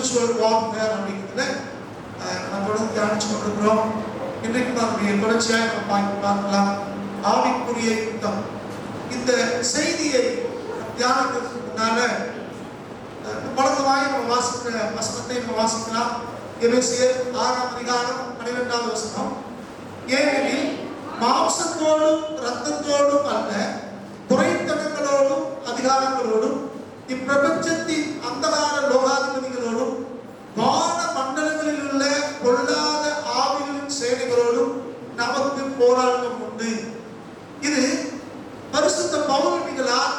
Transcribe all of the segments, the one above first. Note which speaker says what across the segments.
Speaker 1: Spiritual warfare அப்படிங்கிறதுல நம்ம தொடர்ந்து தியானிச்சு கொண்டிருக்கிறோம். இன்றைக்கு நம்முடைய தொடர்ச்சியாக நம்ம பார்க்கலாம் ஆவிக்குரிய யுத்தம். இந்த செய்தியை தியானத்திற்கு முன்னால பலதமாய் நம்ம வாசிக்கிற வசனத்தை நம்ம வாசிக்கலாம். எபேசியர் 6ஆம் அதிகாரம் 12வது வசனம். ஏனெனில் மாம்சத்தோடும் இரத்தத்தோடும் அல்ல, துரைத்தனங்களோடும் அதிகாரங்களோடும் இப்பிரபஞ்சத்தின் அந்தகார லோகாதிபதிகளோடும் வான மண்டலங்களில் உள்ள பொல்லாத ஆவிகளின் சேனைகளோடும் நமக்கு போராட்டம் உண்டு. இது பரிசுத்த பவுலடிகளால்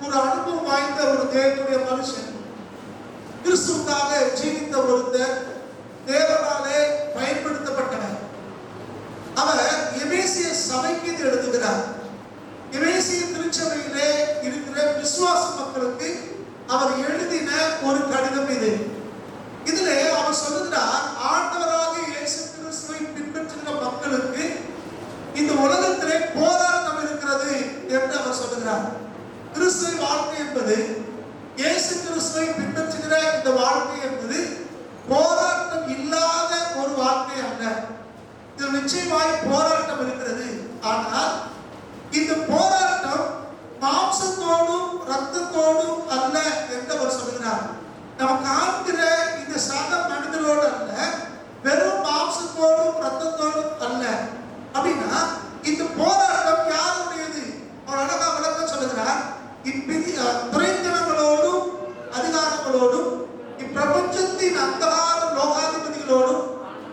Speaker 1: ஒரு அனுபவம் வாய்ந்த ஒரு தேவனுடைய மனுஷன், கிறிஸ்துவுக்காக ஜீவித்த ஒருத்தர், தேவனாலே பயன்படுத்தப்பட்டவர். அவர் எபேசிய சபைக்கு இது எழுதுகிறார். எபேசிய திருச்சபையிலே இருக்கிற விசுவாச மக்களுக்கு அவர் எழுதின ஒரு கடிதம் இது. இதிலே அவர் சொல்லுகிறார், ஆண்டவராக இயேசு கிறிஸ்துவை பின்பற்றுகிற மக்களுக்கு இந்த உலகத்திலே போராட்டம் இருக்கிறது என்று அவர் சொல்லுகிறார். கிறிஸ்துவ வாழ்க்கை என்பது, இயேசு கிறிஸ்துவை பின்பற்றுகிற இந்த வாழ்க்கை என்பது போராட்டம் இல்லாத ஒரு வாழ்க்கை அல்ல. இது நிச்சயமாய் போராட்டம் இருக்கிறது. ஆனால் இந்த போராட்டம் மாம்சத்தோடும் இரத்தத்தோடும் அல்ல என்று அவர் சொல்கிறார். நம்ம காண்கிற இந்த சக மனிதனோடு அல்ல, வெறும் மாம்சத்தோடும் இரத்தத்தோடும் அல்ல. அப்படின்னா இந்த போராட்டம் யாருடையது? அவர் அழகா விளக்கம் சொல்லுகிறார். துரைத்தனங்களோடும் அதிகாரங்களோடும் இப்பிரபஞ்சத்தின் அந்தகார லோகாதிபதிகளோடும்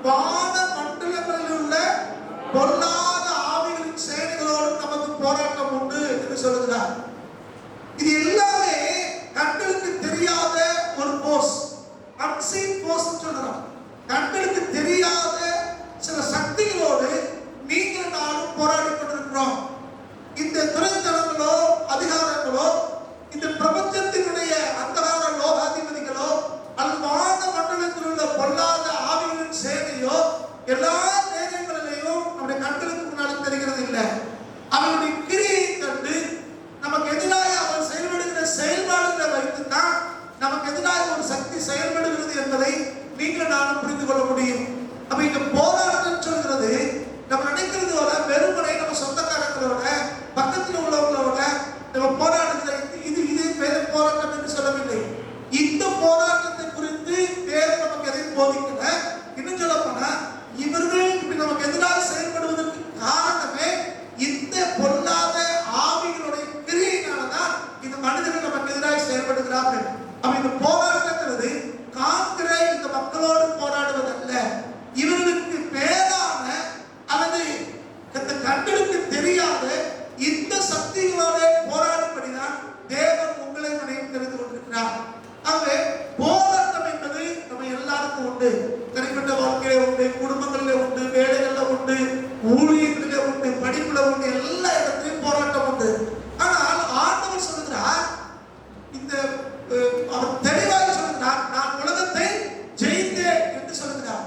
Speaker 1: வான மண்டலங்களில் உள்ள பொல்லாத ஆவிகளின் சேனைகளோடும் நமக்கு போராட்டம் உண்டு என்று சொல்லுகிறார். இது எல்லாமே கண்களுக்கு தெரியாத ஒரு போர்ஸ், அன்சீன் போர்ஸ் சொல்றோம். கண்களுக்கு தெரியாத சில சக்திகளோடு நீங்கள் நானும் போராடி கொண்டிருக்கிறோம். இந்த துரைத்தனங்களோ அதிகாரங்களோ, இந்த பிரபஞ்சத்தினுடைய அந்தகார லோகாதிபதிகளோ அல்லது வான மண்டலத்தில் உள்ள பொல்லாத ஆவிகளின் சேனையோ எல்லா நேரங்களிலேயும் நம்முடைய கண்களுக்கு முன்னாடி தெரிகிறது இல்லை. அவருடைய கிரியை கண்டு நமக்கு எதிராக அவர் செயல்படுகிற செயல்பாடுகளை வைத்துத்தான் நமக்கு எதிராக ஒரு சக்தி செயல்படுகிறது என்பதை நீங்கள் நானும் புரிந்து கொள்ள முடியும். அப்ப இந்த போராட்டம் சொல்கிறது, நம்ம நினைக்கிறது வர வெறுமனை நம்ம சொந்தக்காரங்களோட பக்கத்தில் உள்ளவங்களோட நம்ம போராடுகிற இது வேற போராட்டம் என்று சொல்லவில்லை. இந்த போராட்டத்தை குறித்து வேற நமக்கு எதையும் போதிக்கல. இன்னும் சொல்ல போனா, இவர்கள் இப்படி நமக்கு எதிராக செயல்படுவதற்கு காரணமே இந்த பொல்லாத ஆவிகளுடைய கிரியையினால்தான் இந்த மனிதர்கள் நமக்கு எதிராக செயல்படுகிறார்கள். அப்ப இந்த போராட்டங்கிறது காக்கிற இந்த மக்களோடு போராடுவதல்ல, இவர்களுக்கு பேரான அல்லது கண்களுக்கு தெரியாத இந்த சக்திகளோட போராடும்படிதான் தேவன் உங்களை மனைவி தெரிந்து கொண்டிருக்கிறார். ஆகவே போராட்டம் என்பது நம்ம எல்லாருக்கும் உண்டு. தனிப்பட்ட வாழ்க்கையில உண்டு, குடும்பங்களில உண்டு, வேலைகள்ல உண்டு, ஊழியங்களில உண்டு, படிப்புல உண்டு, எல்லா இடத்திலும் போராட்டம் உண்டு. ஆனால் ஆண்டவர் சொல்லுகிறார், இந்த அவர் தெளிவாக சொல்லுகிறார், நான் உலகத்தை ஜெயித்தேன் என்று சொல்லுகிறார்.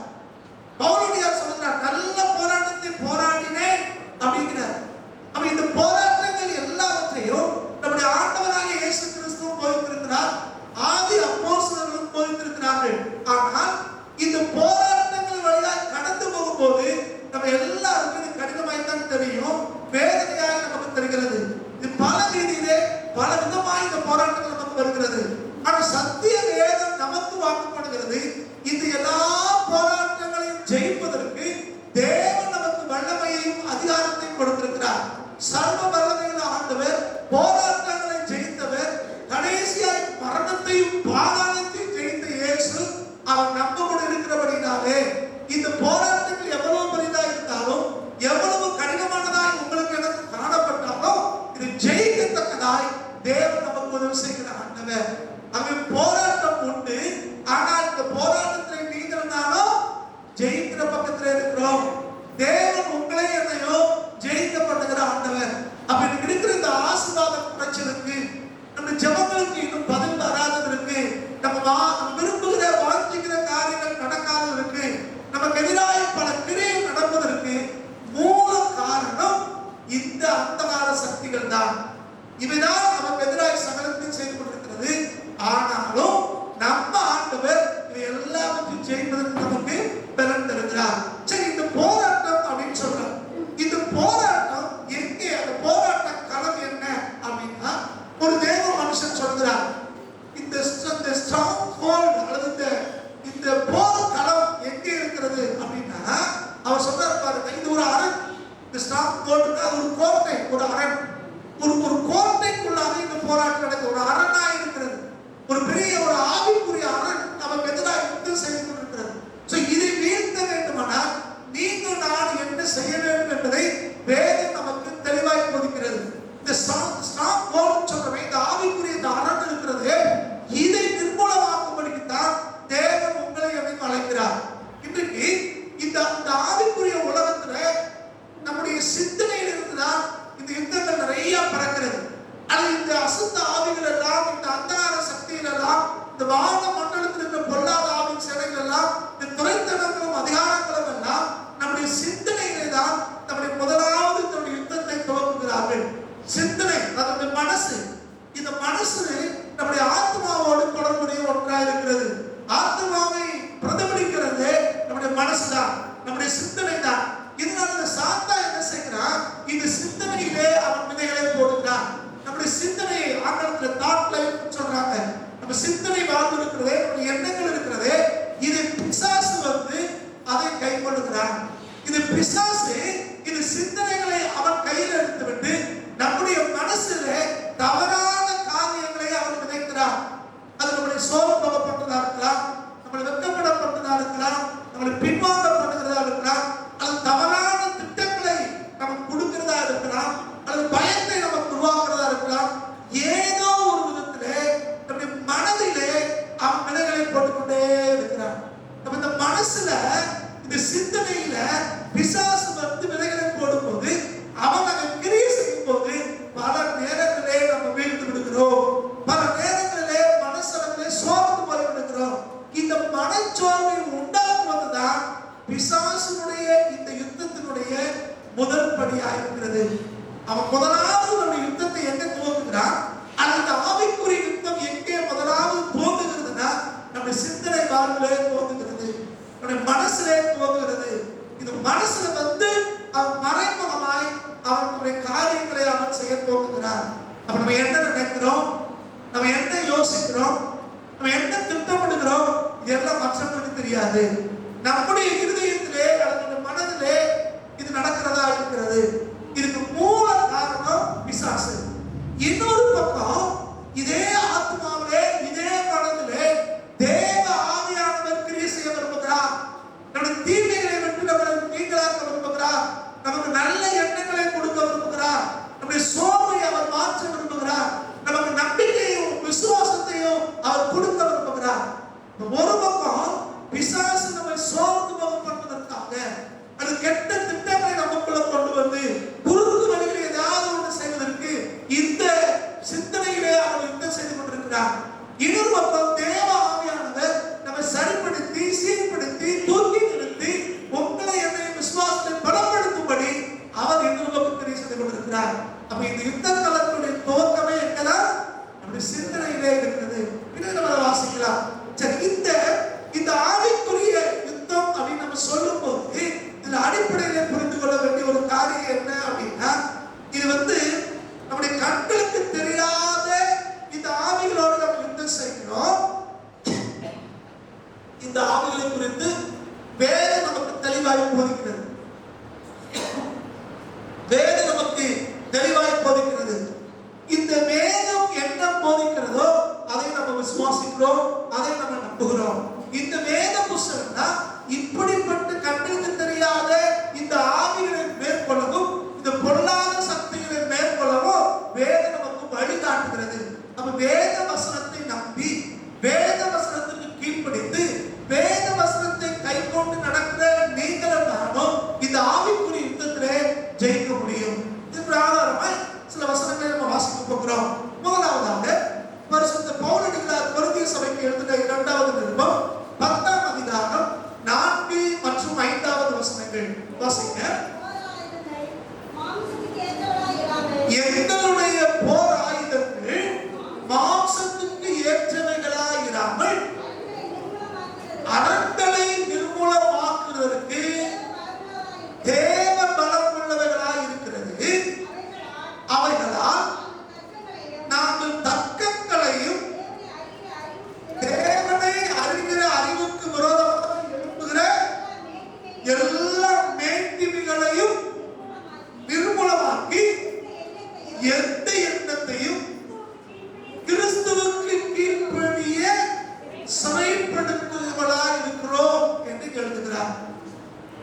Speaker 1: பவுலடியார் சொல்லுகிறார், நல்ல போராட்டத்தை போராடினேன் அப்படிங்கிறார். அப்ப இந்த போராட்டங்கள் எல்லாவற்றையும் நம்முடைய ஆண்டவராக இயேசு கிறிஸ்துவும் போதித்திருக்கிறார், ஆதி அப்போஸ்தலர்களும் போதித்திருக்கிறார்கள். ஆனால் இந்த போராட்டங்கள் வழியாக கடந்து போகும்போது நம்ம எல்லாருக்கும் இது கடினமாய்த்தான் தெரியும், வேதனையாக நமக்கு தெரிகிறது. இது பல ரீதியிலே பல விதமாக இந்த போராட்டங்கள் நமக்கு வருகிறது. ஆனால் சத்திய வேதம் நமக்கு வாக்குப்படுகிறது, இந்த எல்லா போராட்டங்களையும் ஜெயிப்பதற்கு தேவன் நமக்கு வல்லமையையும் அதிகாரத்தையும் கொடுத்திருக்கிறார். சர்வ வல்லமையுள்ள ஆண்டவர், போராட்டங்களை ஜெயித்தவர், கடைசியாய் மரணத்தையும் பாதாளத்தையும் ஜெயித்த இயேசு அவர் நம்மோடு இருக்கிறபடினால இந்த ஸ்ட்ராங் ஹோல்டுனா அது ஒரு கோட்டை, ஒரு அரண். ஒரு கோட்டைக்குள்ளாக இந்த போராட்டம் நடக்குது. ஒரு அரணாக இருக்கிறது. ஒரு பெரிய ஒரு ஆவிக்குரிய அரண் நமக்கு எதிராக யுத்தம் செய்து கொண்டிருக்கிறது. சோ இதை வீழ்த்த வேண்டுமானால் நீங்கள் நான் என்ன செய்ய வேண்டும் என்பதை வேதம் நமக்கு தெளிவாய் போதிக்கிறது. இந்த ஸ்ட்ராங் ஹோல்ட் சொல்றவே இந்த ஆவிக்குரிய இந்த அரண் இருக்கிறது. இதை நிர்மூலமாக்கும்படிக்கு தான் தேவன் உங்களை என்னை அழைக்கிறார். இன்றைக்கு இந்த ஆவிக்குரிய உலகத்துல நம்முடைய சிந்தனையில் இருந்துதான் இந்த யுத்தங்கள் நிறைய பறக்கிறது. அது இந்த அசுத்த ஆவிகள் எல்லாம், இந்த அந்தகார சக்திகள் எல்லாம், இந்த வான மண்டலத்தில் இருக்கிற பொல்லாத ஆவின் சேனைகள் எல்லாம், இந்த துறைத்தனங்களும் அதிகாரங்களும் எல்லாம் நம்முடைய சிந்தனையிலே தான் நம்முடைய முதலாவது நம்முடைய யுத்தத்தை துவக்குகிறார்கள். சிந்தனை, அதனுடைய மனசு. இந்த மனசு நம்முடைய ஆத்மாவோடு தொடர்புடைய ஒன்றாக இருக்கிறது. ஆத்மாவை பிரதிபலிக்கிறது நம்முடைய மனசுதான், நம்முடைய சிந்தனை தான். இதனால சாத்தா என்ன செய்கிறான்? இந்த சிந்தனையிலே அவன் விதைகளை போடுகிறான். நம்முடைய சிந்தனையை ஆங்கிலத்தில் தாட் லைஃப் சொல்றாங்க. நம்ம சிந்தனை வாழ்வு இருக்கிறதே, நம்முடைய எண்ணங்கள் இருக்கிறதே, இது பிசாசு வந்து அதை கை கொள்ளுகிறான். இது பிசாசு இது சிந்தனைகளை அவன் கையில் எடுத்துவிட்டு நம்முடைய மனசுல தவறான காரியங்களை அவன் விதைக்கிறான். அது நம்முடைய சோர்வுபடுத்ததா இருக்கலாம், நம்மளை வெட்கப்படப்பட்டதா இருக்கலாம், நம்மளை பின்வாங்கப்படுகிறதா இருக்கலாம், அல்லது தவறான திட்டங்களை நமக்கு கொடுக்கிறதா இருக்கலாம், அல்லது பயத்தை நமக்கு உருவாக்குறதா இருக்கலாம். ஏதோ ஒரு விதத்திலே நம்முடைய மனதிலே அவன் விதைகளை போட்டுக்கொண்டே இருக்கிறான். நம்ம இந்த மனசுல இந்த சிந்தனையில பிசாசு வந்து விதைகளை போடும்போது அவன் அதை கிரியை செய்யும் போது பல நேரங்களிலே நம்ம வீழ்ந்து விடுகிறோம். பல நேரங்களிலே மனசளவிலே சோர்ந்து போய் விடுகிறோம். இந்த மனச்சோர்வை உண்டாக்குவதுதான் பிசாசுடைய இந்த யுத்தத்தினுடைய முதல் படியாக இருக்கிறது. அவன் முதலாவது நம்முடைய யுத்தத்தை எங்க துவங்குகிறான்? அந்த ஆவிக்குரிய யுத்தம் எங்கே முதலாவது துவங்குகிறதுனா நம்முடைய சிந்தனை வாழ்விலே துவங்குகிறது, நம்முடைய மனசிலே துவங்குகிறது. இந்த மனசுல வந்து அவன் மறைமுகமாய் அவனுடைய காரியங்களை அவன் செய்ய துவங்குகிறான். அப்ப நம்ம என்ன நினைக்கிறோம், நம்ம என்ன யோசிக்கிறோம், நம்ம என்ன திட்டமிடுகிறோம், இதெல்லாம் மற்றவங்களுக்கு தெரியாது. நம்முடைய இருதயத்திலே அல்லது மனதிலே இது நடக்கிறதா இருக்கிறது. இதுக்கு மூல காரணம் பிசாசு. இன்னொரு பக்கம் இதே ஆத்மாவிலே இதே மனதிலே தேவ ஆவியானவர் கிரியை செய்ய விரும்புகிறார். நம்முடைய தீமைகளை விட்டு நம்மளை நீங்களாக்க விரும்புகிறார். நமக்கு நல்ல எண்ணங்களை கொடுக்க விரும்புகிறார். நம்முடைய சோர்வை அவர் மாற்ற விரும்புகிறார். நமக்கு நம்பிக்கையும் விசுவாசத்தையும் அவர் கொடுக்க விரும்புகிறார். ஒரு பக்கம் பிசாசு நம்மை சோர்ந்து போகப்படுவதற்காக அது கெட்ட திட்டங்களை நமக்குள்ள கொண்டு வந்து குறுக்கு வழிகளை ஏதாவது ஒன்று செய்வதற்கு இந்த சிந்தனையிலே அவர் யுத்தம் செய்து கொண்டிருக்கிறார். இன்னொரு பக்கம் தேவ ஆவியானவர் நம்மை சரிப்படுத்தி சீர்படுத்தி தூக்கி நிறுத்தி உங்களை என்னை விசுவாசத்தை பலப்படுத்தும்படி அவர் இன்னொரு பக்கம் கிரியை செய்து கொண்டிருக்கிறார். அப்ப இந்த யுத்த களத்துடைய துவக்கமே எங்கதான்? நம்முடைய சிந்தனையிலே இருக்கிறது. இன்னும் நம்ம வாசிக்கலாம். சரி, இந்த ஆவிக்குரிய யுத்தம் அப்படின்னு நம்ம சொல்லும் போது இதுல அடிப்படையில புரிந்து கொள்ள வேண்டிய ஒரு காரியம் என்ன அப்படின்னா, இது வந்து நம்முடைய கண்களுக்கு தெரியாத இந்த ஆவிகளோடு நம்ம யுத்தம் செய்கிறோம். இந்த ஆவிகளை குறித்து வேதம் நமக்கு தெளிவாய் போதிக்கிறது. வேதம் நமக்கு தெளிவாய் போதிக்கிறது. இந்த வேதம் என்ன போதிக்கிறதோ அதை நம்ம விசுவாசிக்கிறோம், அதை நம்ம நம்புகிறோம். இந்த வேத புத்தகம் தான் இப்படிப்பட்ட கண்ணுக்கு தெரியாத இந்த ஆவிகளை மேற்கொள்ளவும் இந்த பொல்லாத சக்திகளை மேற்கொள்ளவும் வேதம் நமக்கு வழிகாட்டுகிறது. நம்ம வேத வசனத்தை நம்பி வேத வசனத்துக்கு கீழ்ப்படிந்து வேத வசனத்தை கை கொண்டு நடக்கிற நீங்களும் நானும் இந்த ஆவிக்குரிய யுத்தத்திலே ஜெயிக்க முடியும். இதுக்கு ஆதாரமாய் சில வசனங்களை நம்ம வாசிக்க போகிறோம். முதலாவதாக பரிசுத்த பவுல் கொரிந்திய சபைக்கு எழுதின 2வது நிருபம்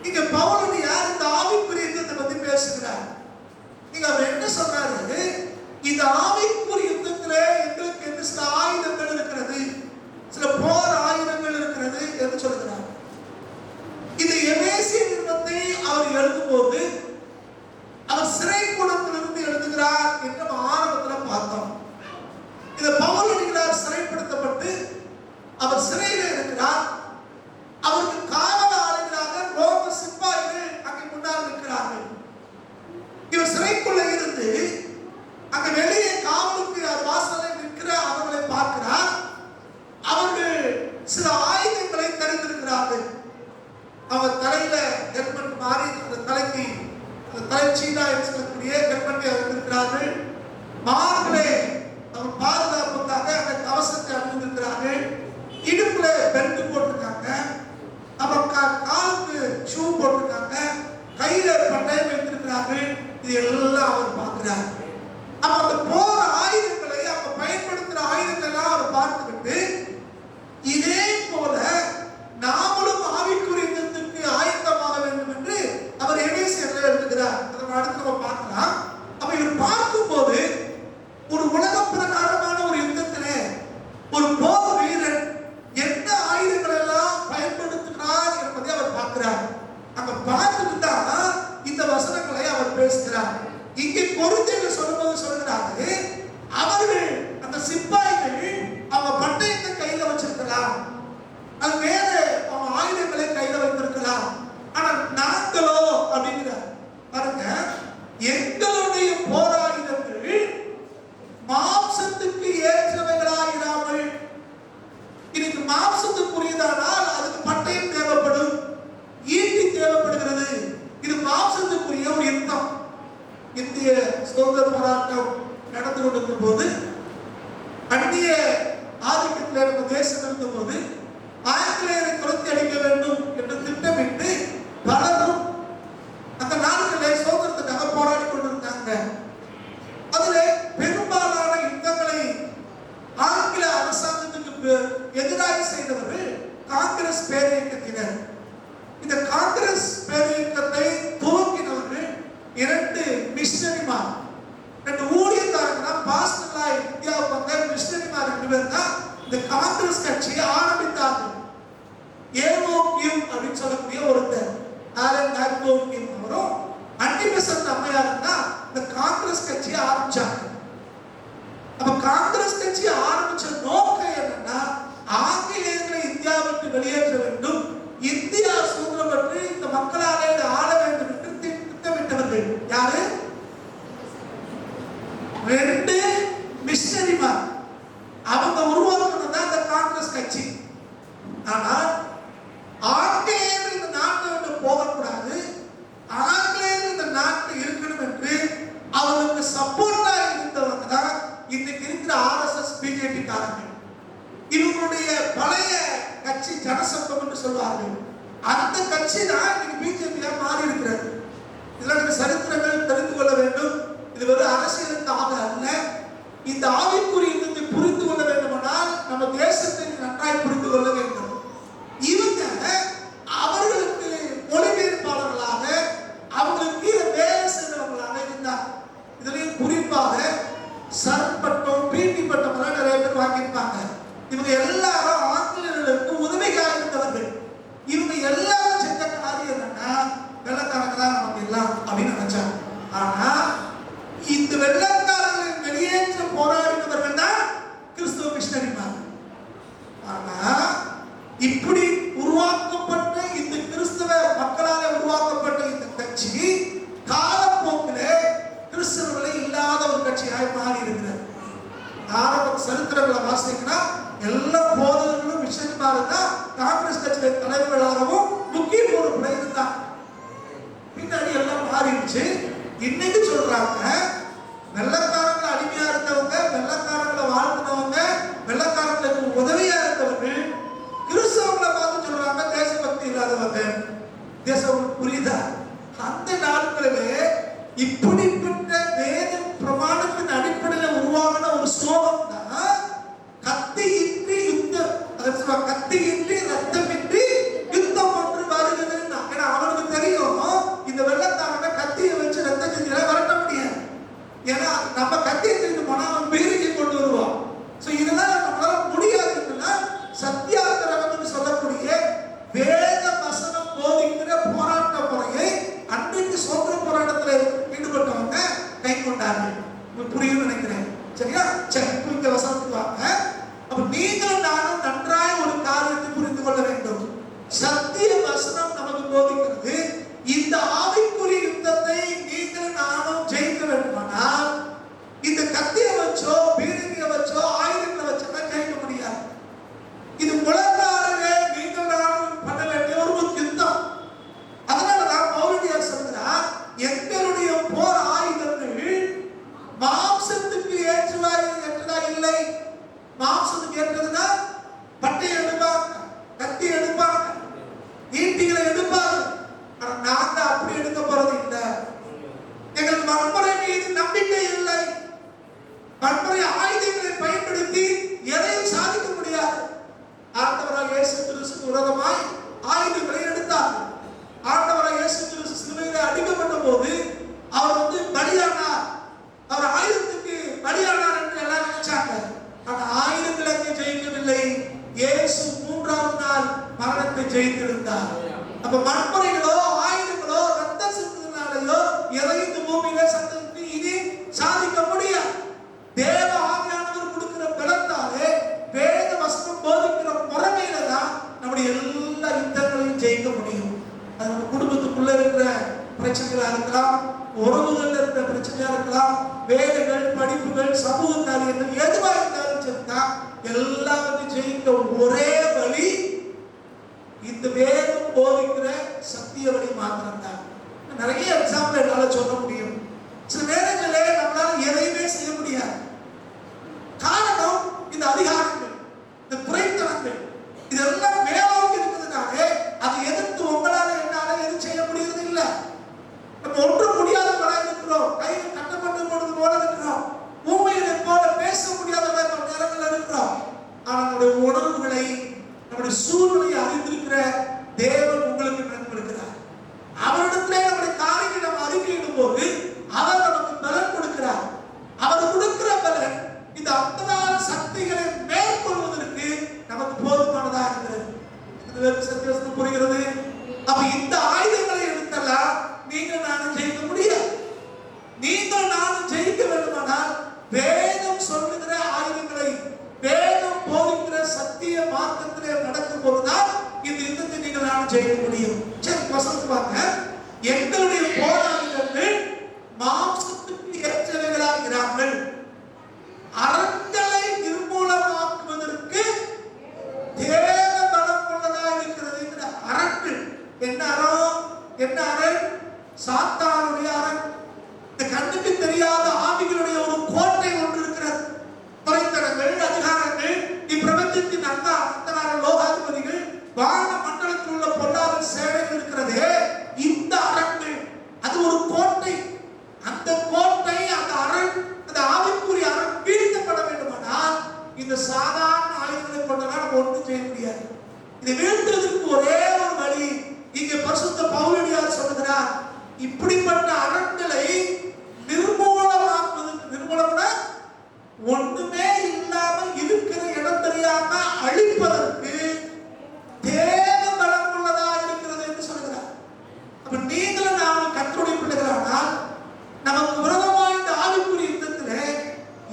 Speaker 1: இங்க பவுல் யார் இந்த ஆவிக்குரிய யுத்தத்தை பத்தி பேசுகிறார். நீங்க அவர் என்ன சொல்றாரு? இந்த ஆவிக்குரிய யுத்தத்திலே எங்களுக்கு என்ன சில ஆயுதங்கள் இருக்கிறது, சில போர் ஆயுதங்கள் இருக்கிறது என்று சொல்கிறார். இந்த எபேசிய நிருபத்தை அவர் எழுதும்போது அவர் சிறைக்கூடத்திலிருந்து எழுதுகிறார் என்று நம்ம ஆரம்பத்தில் பார்த்தோம். இந்த பவுல் என்கிறார் சிறைப்படுத்தப்பட்டு அவர் சிறையில் இருக்கிறார். அவருக்கு காவல் ஆளுகிறாக ரோம சிப்பாய்கள் அங்கே முன்னால் இருக்கிறார்கள். இவர் சிறைக்குள்ள இருந்து அங்க வெளியே காவலுக்கு வாசலில் நிற்கிற அவர்களை பார்க்கிறார். அவர்கள் சில ஆயுதங்களை தரித்திருக்கிறார்கள். அவர் தலையில ஹெல்மெட் மாறி அந்த தலைக்கு தலைச்சீனா என்று சொல்லக்கூடிய ஹெல்மெட்டை அணிந்திருக்கிறார்கள். மார்பிலே அவர் பாதுகாப்புக்காக அந்த கவசத்தை அணிந்திருக்கிறார்கள். இடுப்புல பெல்ட் போட்டிருக்காங்க. அவர் காலுக்கு ஷூ போட்டிருக்காங்க. கையில பட்டயம் வைத்திருக்கிறார்கள். இது எல்லாம் அவர் பார்க்கிறார். அப்ப அந்த போற ஆயுதங்களை அவங்க பயன்படுத்துற ஆயுதங்களை எல்லாம் அவர் பார்த்துக்கிட்டு இதே போல நாமளும் ஆவிக்குரிய யுத்தத்துக்கு ஆயத்தமாக வேண்டும் என்று அவர் எபேசியர்ல எழுதுகிறார். அதை அடுத்து நம்ம பார்க்கலாம். அப்ப இவர் பார்க்கும்போது ஒரு உலக பிரகாரமான ஒரு யுத்தத்திலே ஒரு போர் வீரன் என்ன ஆயுதங்கள் எல்லாம் பயன்படுத்துகிறார் என்பதை அவர் பார்க்கிறார். அங்க பார்த்துட்டு தான் இந்த வசனங்களை அவர் பேசுகிறார். இங்கே கொரிந்தியர்கள் சொல்லும்போது சொல்கிறாரு, அவர்கள் அந்த சிப்பாய்கள் அவங்க பட்டயத்தை கையில வச்சிருக்கலாம், அது வேற அவங்க ஆயுதங்களை கையில வைத்திருக்கலாம். ஆனால் நாங்களோ அப்படிங்கிறார் பாருங்க, எங்களுடைய போராயுதங்கள் மாம்சத்துக்கு ஏற்றவைகளாயிராமல், இன்னைக்கு மாம்சத்துக்குரியதானால் அதுக்கு பட்டயம் தேவைப்படும், ஈட்டி தேவைப்படுகிறது. இது மாம்சத்துக்குரிய ஒரு யுத்தம். இந்திய சுதந்திர போராட்டம் நடந்து கொண்டிருக்கும் போது, அந்நிய ஆதிக்கத்தில் நம்ம தேசம் இருந்த போது ஆங்கிலேயரை துரத்தி அடிக்க வேண்டும் என்று திட்டமிட்டு பலரும் அந்த நாட்களிலே சுதந்திரத்துக்காக போராடி கொண்டிருந்தாங்க. அதுல பெரும்பாலான யுத்தங்களை ஆங்கில அரசாங்கத்துக்கு எதிராக செய்தவர்கள் காங்கிரஸ் பேரியக்கத்தினர். இந்த காங்கிரஸ் பேரியக்கத்தை துவக்கினவர்கள் இரண்டு மிஷனரிமார், ரெண்டு ஊழியக்காரங்க, பாஸ்டர்லா இந்தியாவுக்கு வந்த மிஷனரிமார் ரெண்டு பேர் தான் இந்த காங்கிரஸ் கட்சியை ஆரம்பித்தார்கள். ஏரோக்கியம் அப்படின்னு சொல்லக்கூடிய ஒருத்தர் ஆலன் ஏரோக்கியம் அவரும் அன்னிபெசன்ட் அம்மையாரும் தான் இந்த காங்கிரஸ் கட்சியை ஆரம்பிச்சாங்க. அப்ப காங்கிரஸ் கட்சியை ஆரம்பிச்ச நோக்கம் என்னன்னா, ஆங்கிலேயர்களை இந்தியாவுக்கு வெளியேற்ற வேண்டும், இந்தியா சுதந்திரம் பெற்று இந்த மக்களாலே ஆள வேண்டும் என்று திட்டமிட்டவர்கள் யாரு? ரெண்டு மிஷனரிமார். அவங்க உருவாக்குனதுதான் இந்த காங்கிரஸ் கட்சி. ஆனால் ஆங்கிலேயர் இந்த நாட்டை விட்டு போகக்கூடாது, ஆங்கிலேயர் இந்த நாட்டில் இருக்கணும் என்று அவர்களுக்கு சப்போர்ட்டா இருந்தவங்க தான் இன்னைக்கு இருக்கிற RSS பிஜேபி காரர்கள். இவங்களுடைய பழைய கட்சி ஜனசங்கம் என்று சொல்வார்கள். அந்த கட்சி தான் இன்னைக்கு பிஜேபியா மாறி இருக்கிறது. இதெல்லாம் சரித்திரங்கள் தெரிந்து கொள்ள வேண்டும். இது ஒரு அரசியலுக்காக அல்ல. இந்த ஆவிக்குரிய யுத்தத்தை புரிந்து கொள்ள வேண்டுமானால் நம்ம தேசத்தை நன்றாய் புரிந்து கொள்ள வேண்டும். இவங்க அவர்களுக்கு மொழிபெயர்ப்பாளர்களாக, அவங்களுக்கு வேலை செய்தவர்களாக இருந்தார். இதுலயும் குறிப்பாக சர்பட்டம், பிடி பட்டம் எல்லாம் நிறைய பேர் வாங்கியிருப்பாங்க. இவங்க எல்லாரும் ஆங்கிலேயர்களுக்கு உதவியாக இருந்தவர்கள். இவங்க எல்லாரும் செஞ்ச காரியம் என்னன்னா, வெள்ளக்காரங்க தான் நமக்கு எல்லாம் அப்படின்னு நினைச்சாங்க. ஆனா இந்த வெள்ளக்காரர்களை வெளியேற்ற போராடினவர்கள் தான் கிறிஸ்துவ மிஷனரிமார். ஆனா இப்படி உருவாக்கப்பட்ட இந்த கிறிஸ்தவ மக்களால் உருவாக்கப்பட்ட இந்த கட்சி காலப்போக்கிலே கிறிஸ்தவர்களை இல்லாத ஒரு கட்சியாய் மாறி இருக்கிறது. ஆரம்ப சரித்திரங்களை வாசிக்கனா எல்லா போதகர்களும் மிஷனரிமார் தான் காங்கிரஸ் கட்சியில தலைவர்களாகவும் முக்கிய பொறுப்புல இருந்தாங்க. பின்னாடி எல்லாம் மாறிடுச்சு. இன்னைக்கு சொல்றாங்க, வெள்ளக்காரங்களை அடிமையா இருந்தவங்க, வெள்ளக்காரங்களை வாழ்ந்தவங்க, வெள்ளக்காரங்களுக்கு உதவியா இருந்தவர்கள் கிறிஸ்தவங்களை பார்த்து சொல்றாங்க தேசபக்தி இல்லாதவங்க. தேசம் புரியுதா? அந்த நாட்களிலே இப்படிப்பட்ட வேத பிரமாணத்தின் அடிப்படையில் உருவாகின ஒரு ஸ்லோகம் தான் கத்தியின்றி யுத்தம், கத்தியின்றி ரத்தமின்றி யுத்தம் ஒன்று வருகிறது. ஏன்னா அவனுக்கு சத்திய வசனம் நமக்கு போதிக்கிறது. இந்த ஆவிக்குரிய யுத்தத்தை நீங்கள் நானும் ஜெயிக்க வேண்டுமானால் இந்த கத்தியை வச்சோ பீரங்கியை வச்சோ ஆயுதங்களை வச்செல்லாம் ஜெயிக்க முடியாது. இது முழங்காலே நீங்கள் நானும் பண்ண வேண்டிய ஒரு யுத்தம். அதனாலதான் பவுலடியார் சொல்கிறார், எங்களுடைய போர் ஆயுதங்கள் மாம்சத்துக்கு ஏற்றதா இல்லை. மாம்சத்துக்கு ஏற்றதுன்னா பட்டையை எடுப்பாங்க, கத்தி எடுப்பாங்க, ஈட்டிகளை எடுப்பாங்க. ஆனா நாங்க அப்படி எடுக்க போறது இல்லை. எங்களுக்கு வன்முறை மீது நம்பிக்கை இல்லை. வன்முறை ஆயுதங்களை பயன்படுத்தி எதையும் சாதிக்க முடியாது. ஆண்டவராக இயேசு கிறிஸ்துவுக்கு விரோதமாய் ஆயுதங்களை எடுத்தார். ஆண்டவராக இயேசு கிறிஸ்து சிலுவையிலே அடிக்கப்பட்ட போது அவர் பலியானார். அவர் ஆயுதத்துக்கு பலியானார் என்று எல்லாம் நினைச்சாங்க. ஆனா ஆயுதங்களை ஜெயிக்கவில்லை. இயேசு 3ஆம் நாள் மரணத்தை ஜெயித்திருந்தார். அப்ப வன்முறைகளோ ஆயுதங்களோ ரத்த சிந்துனாலேயோ எதையும் இந்த பூமியில சத்தத்துக்கு இனி சாதிக்க முடியாது. தேவ ஆவியானவர் கொடுக்கிற பலத்தாலே வேத வசனம் போதிக்கிற முறைமையில தான் நம்முடைய எல்லா யுத்தங்களையும் ஜெயிக்க முடியும். அது நம்ம குடும்பத்துக்குள்ள இருக்கிற பிரச்சனைகளா இருக்கலாம், உறவுகள் இருக்கிற பிரச்சனையா இருக்கலாம், வேலைகள், படிப்புகள், சமூக காரியங்கள் எதுவா இருந்தாலும் சரிதான், எல்லாத்தையும் ஜெயிக்க ஒரே வழி இந்த வேதம் போதிக்கிற சத்திய வழி மாத்திரம்தான். நிறைய எக்ஸாம்பிள் என்னால சொல்ல முடியும். சில நேரங்களிலே நம்மளால எதையுமே செய்ய முடியாது. காரணம் இந்த அதிகாரங்கள், இந்த துறைத்தனங்கள், இதெல்லாம் மேலோக்கி இருக்கிறதுனாலே அதை எதிர்த்து உங்களால என்னால எதுவும் செய்ய முடியறது இல்லை. நம்ம ஒன்றும் முடியாதவர்களா இருக்கிறோம், கையில் கட்டப்பட்டு போடுறது போல இருக்கிறோம், ஊமையை போல பேச முடியாதவர்களா நேரங்கள் இருக்கிறோம். ஆனா நம்முடைய உணர்வுகளை, நம்முடைய சூழ்நிலையை அறிந்திருக்கிற தேவன் உங்களுக்கு நன்மைப்படுகிறார். அவரிடத்திலே நம்முடைய காரியங்களை நம்ம அறிக்கையிடும் போது அவர் நமக்கு பலன் கொடுக்கிறார். அவர் கொடுக்கிற பலன் இந்த அந்தகார சக்திகளை மேற்கொள்வதற்கு நமக்கு போதுமானதா இருக்கிறது. சத்தியவசனம் புரிகிறது. அப்ப இந்த ஆயுதங்களை எடுத்தெல்லாம் நீங்கள் நானும் ஜெயிக்க முடியாது. நீங்கள் நானும் ஜெயிக்க வேண்டுமானால் வேதம் சொல்லுகிற ஆயுதங்களை, வேதம் போதிக்கிற சத்திய மார்க்கத்திலே நடக்கும் போதுதான் இந்த யுத்தத்தை நீங்கள் நானும் ஜெயிக்க முடியும். சரி, வசனத்தை பாருங்க. எங்களுடைய போராட்டங்கள் மாம்சத்துக்கு ஏற்றவைகளாகிறார்கள், அரண்களை நிர்மூலமாக்குவதற்கு தேவ பலம் கொண்டதாக இருக்கிறது. அரண்கள் என்ன அரண்? என்ன அரண்? சாத்தானுடைய அரண். இந்த கண்ணுக்கு தெரியாத ஆவிகளுடைய ஒரு கோட்டை ஒன்று இருக்கிறது. துறைத்தனங்கள், அதிகாரங்கள், இப்பிரபஞ்சத்தின் அந்தகார லோகாதிபதிகள், வான மண்டலத்தில் உள்ள பொல்லாத சேவைகள் இருக்கிறதே, இந்த அரண்கள், அது ஒரு கோட்டை. அந்த கோட்டை, அந்த அரண், அந்த ஆவிக்குரிய அரண் வீழ்த்தப்பட வேண்டுமானால் இந்த சாதாரண ஆயுதங்களை கொண்டனால் நம்ம ஒன்றும் செய்ய முடியாது. இதை வீழ்த்துவதற்கு ஒரே ஒரு வழி. இங்கே பரிசுத்த பவுலடியார் சொல்லுகிறார், இப்படிப்பட்ட அரண்களை நிர்மூலமாக்குவதற்கு, நிர்மூலம்னா ஒண்ணுமே இல்லாம இருக்கிற இடம் தெரியாம அழிப்பதற்கு தேவ பலம் உள்ளதா இருக்கிறது என்று சொல்கிறார். அப்ப நீங்களும் நானும் கர்த்தருடைய பிள்ளைகளானால் நமக்கு விரோதமாக இந்த ஆவிக்குரிய யுத்தத்திலே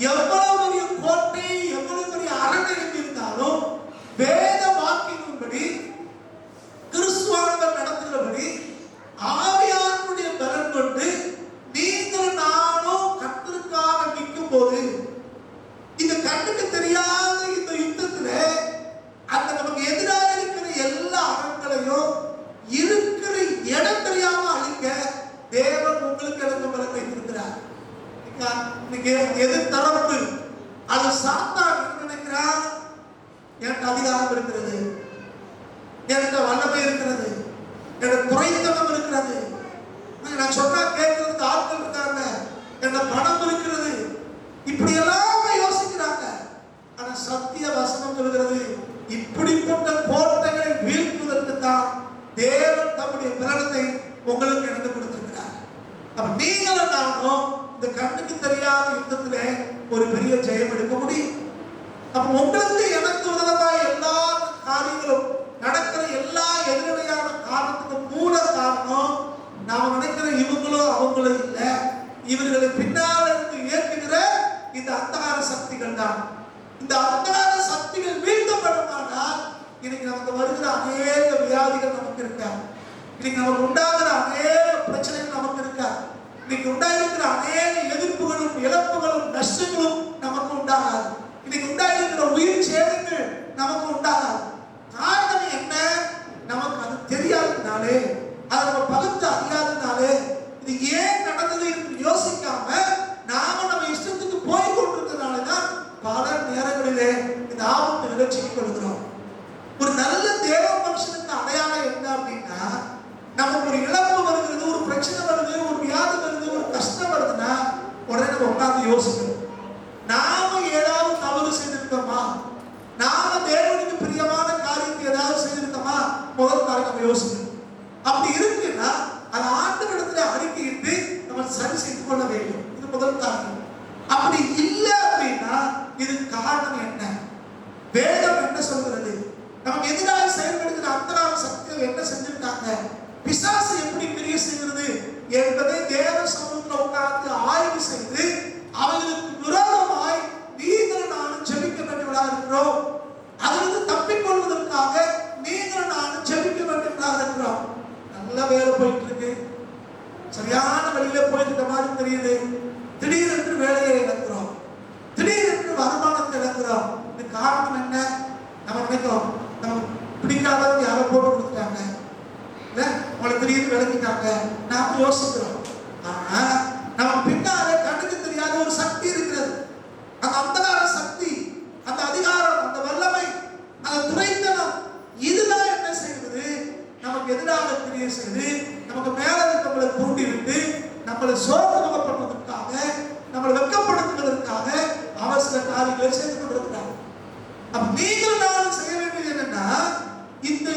Speaker 1: எவ்வளவு பெரிய கோட்டை, எவ்வளவு பெரிய அரணை இருந்தாலும் வேத வாக்கின்படி, கிறிஸ்துவானவர் நடத்துகிறபடி, ஆவியானுடைய பலன் கொண்டு நீங்கள் நானும் கர்த்தருக்காக நிற்கும் போது இந்த கண்ணுக்கு தெரியாத இந்த யுத்தத்துல அந்த நமக்கு எதிராக இருக்கிற எல்லா அரண்களையும் இருக்கிற இடம் தெரியாம அழிக்க தேவன் உங்களுக்கு எனக்கு பலம் வைத்திருக்கிறார். எதிர் தரப்பு அது சாத்தான் நினைக்கிறான், எனக்கு அதிகாரம் இருக்கிறது, எனக்கு வல்லமை இருக்கிறது, எனக்கு துறைத்தனம் இருக்கிறது, நான் சொன்னா கேட்கறதுக்கு ஆட்கள் இருக்காங்க, எனக்கு பணம் இருக்கிறது, இப்படி எல்லாம் யோசிக்கிறாங்க. ஆனா சத்திய வசனம் சொல்கிறது, இப்படிப்பட்ட கோட்டைகளை வீழ்த்துவதற்கு தான் தேவன் தம்முடைய பலத்தை உங்களுக்கு எடுத்து கொடுத்திருக்கிறார். அப்ப நீங்களும் நானும் இந்த கண்ணுக்கு தெரியாத யுத்தத்திலே ஒரு பெரிய ஜெயம் எடுக்க முடியும். அப்ப உங்களுக்கு எனக்கு விதமாக எல்லா காரியங்களும் நடக்கிற எல்லா எதிரடையான காரணத்துக்கு மூல காரணம் நாம நினைக்கிற இவங்களும் அவங்களும் இல்லை, இவர்களை பின்னால் இருந்து இயக்குகிற இந்த அந்தகார சக்திகள் தான். இந்த அந்தகார சக்திகள் வீழ்த்தப்படுமானால் இன்னைக்கு நமக்கு வருகிற அநேக வியாதி வியாதிகள் நமக்கு இருக்கா? இன்னைக்கு நமக்கு உண்டாகிற அநேக பிரச்சனைகள் நமக்கு இருக்கா? இன்னைக்கு உண்டாயிருக்கிற அநேக எதிர்ப்புகளும் இழப்புகளும் நஷ்டங்களும் நமக்கு உண்டாகாது. இன்னைக்கு உண்டாயிருக்கிற உயிர் சேதங்கள் நமக்கு உண்டாகாது. காரணம் என்ன? நமக்கு அது தெரியாததுனாலே, அதை நம்ம பகுத்து அறியாததுனாலே, இது ஏன் நடந்தது என்று யோசிக்காம நாம நம்ம இஷ்டத்துக்கு போய் கொண்டிருக்கிறதுனாலதான் பல நேரங்களிலே இந்த ஆபத்து நிகழ்ச்சிக்கு கொள்கிறோம். ஒரு நல்ல தேவ மனுஷனுக்கு அடையாளம் என்ன அப்படின்னா, நமக்கு ஒரு இழப்பு வருகிறது, ஒரு பிரச்சனை வருது, ஒரு வியாதி வருது, ஒரு கஷ்டம் வருதுன்னா உடனே நம்ம உட்கார்ந்து யோசிக்கணும். நாம ஏதாவது தவறு செய்திருக்கோமா? நாம தேவனுக்கு பிரியமான காரியத்தை ஏதாவது செய்திருக்கோமா? முதல் காரியம் நம்ம யோசிக்கணும். அப்படி இருக்குன்னா அது ஆண்டவரிடத்துல அறிக்கையிட்டு நம்ம சரி செய்து கொள்ள வேண்டும். இது முதல் காரியம். அப்படி இல்லை அப்படின்னா இதுக்கு காரணம் என்ன? வேதம் என்ன சொல்கிறது? நமக்கு எதிராக செயல்படுகிற அந்தராக சக்திகள் என்ன செஞ்சிருக்காங்க? பிசாசு எப்படி கிரியை செய்கிறது என்பதை தேவ சமூகத்தில் உட்கார்ந்து ஆய்வு செய்து அவர்களுக்கு விரோதமாய் நீங்கள் நானும் ஜெபிக்க வேண்டியவர்களாக இருக்கிறோம். அதிலிருந்து தப்பிக்கொள்வதற்காக நீங்கள் நானும் ஜெபிக்க வேண்டியவர்களாக இருக்கிறோம். நல்ல வேலை போயிட்டு இருக்கு, சரியான வழியில போயிருக்க மாதிரி தெரியுது. திடீரென்று வேலையை இழக்கிறோம், திடீரென்று வருமானத்தை இழக்கிறோம். இது காரணம் என்ன? நம்ம நினைக்கிறோம் நம்ம பிடிக்காதவங்க யாரோ போட்டு கொடுத்துட்டாங்க, இல்ல உங்களை திடீர்னு விளக்கிட்டாங்க, நாம யோசிக்கிறோம். ஆனா நம்ம பின்னால கண்ணுக்கு தெரியாத ஒரு சக்தி இருக்கிறது. அந்த அந்தகார சக்தி, அந்த அதிகாரம், அந்த வல்லமை, அந்த துரைத்தனம், இதுதான் என்ன செய்வது? நமக்கு எதிராக கிரியை செய்து நமக்கு மேல நம்மளை தூண்டி விட்டு நம்மளை சோர்வுபடுத்துவதற்காக, நம்மளை வெட்கப்படுத்துவதற்காக அவர் சில காரியங்களை செய்து கொண்டிருக்கிறார். அப்ப நீங்கள் நானும் செய்ய வேண்டியது என்னன்னா, இந்த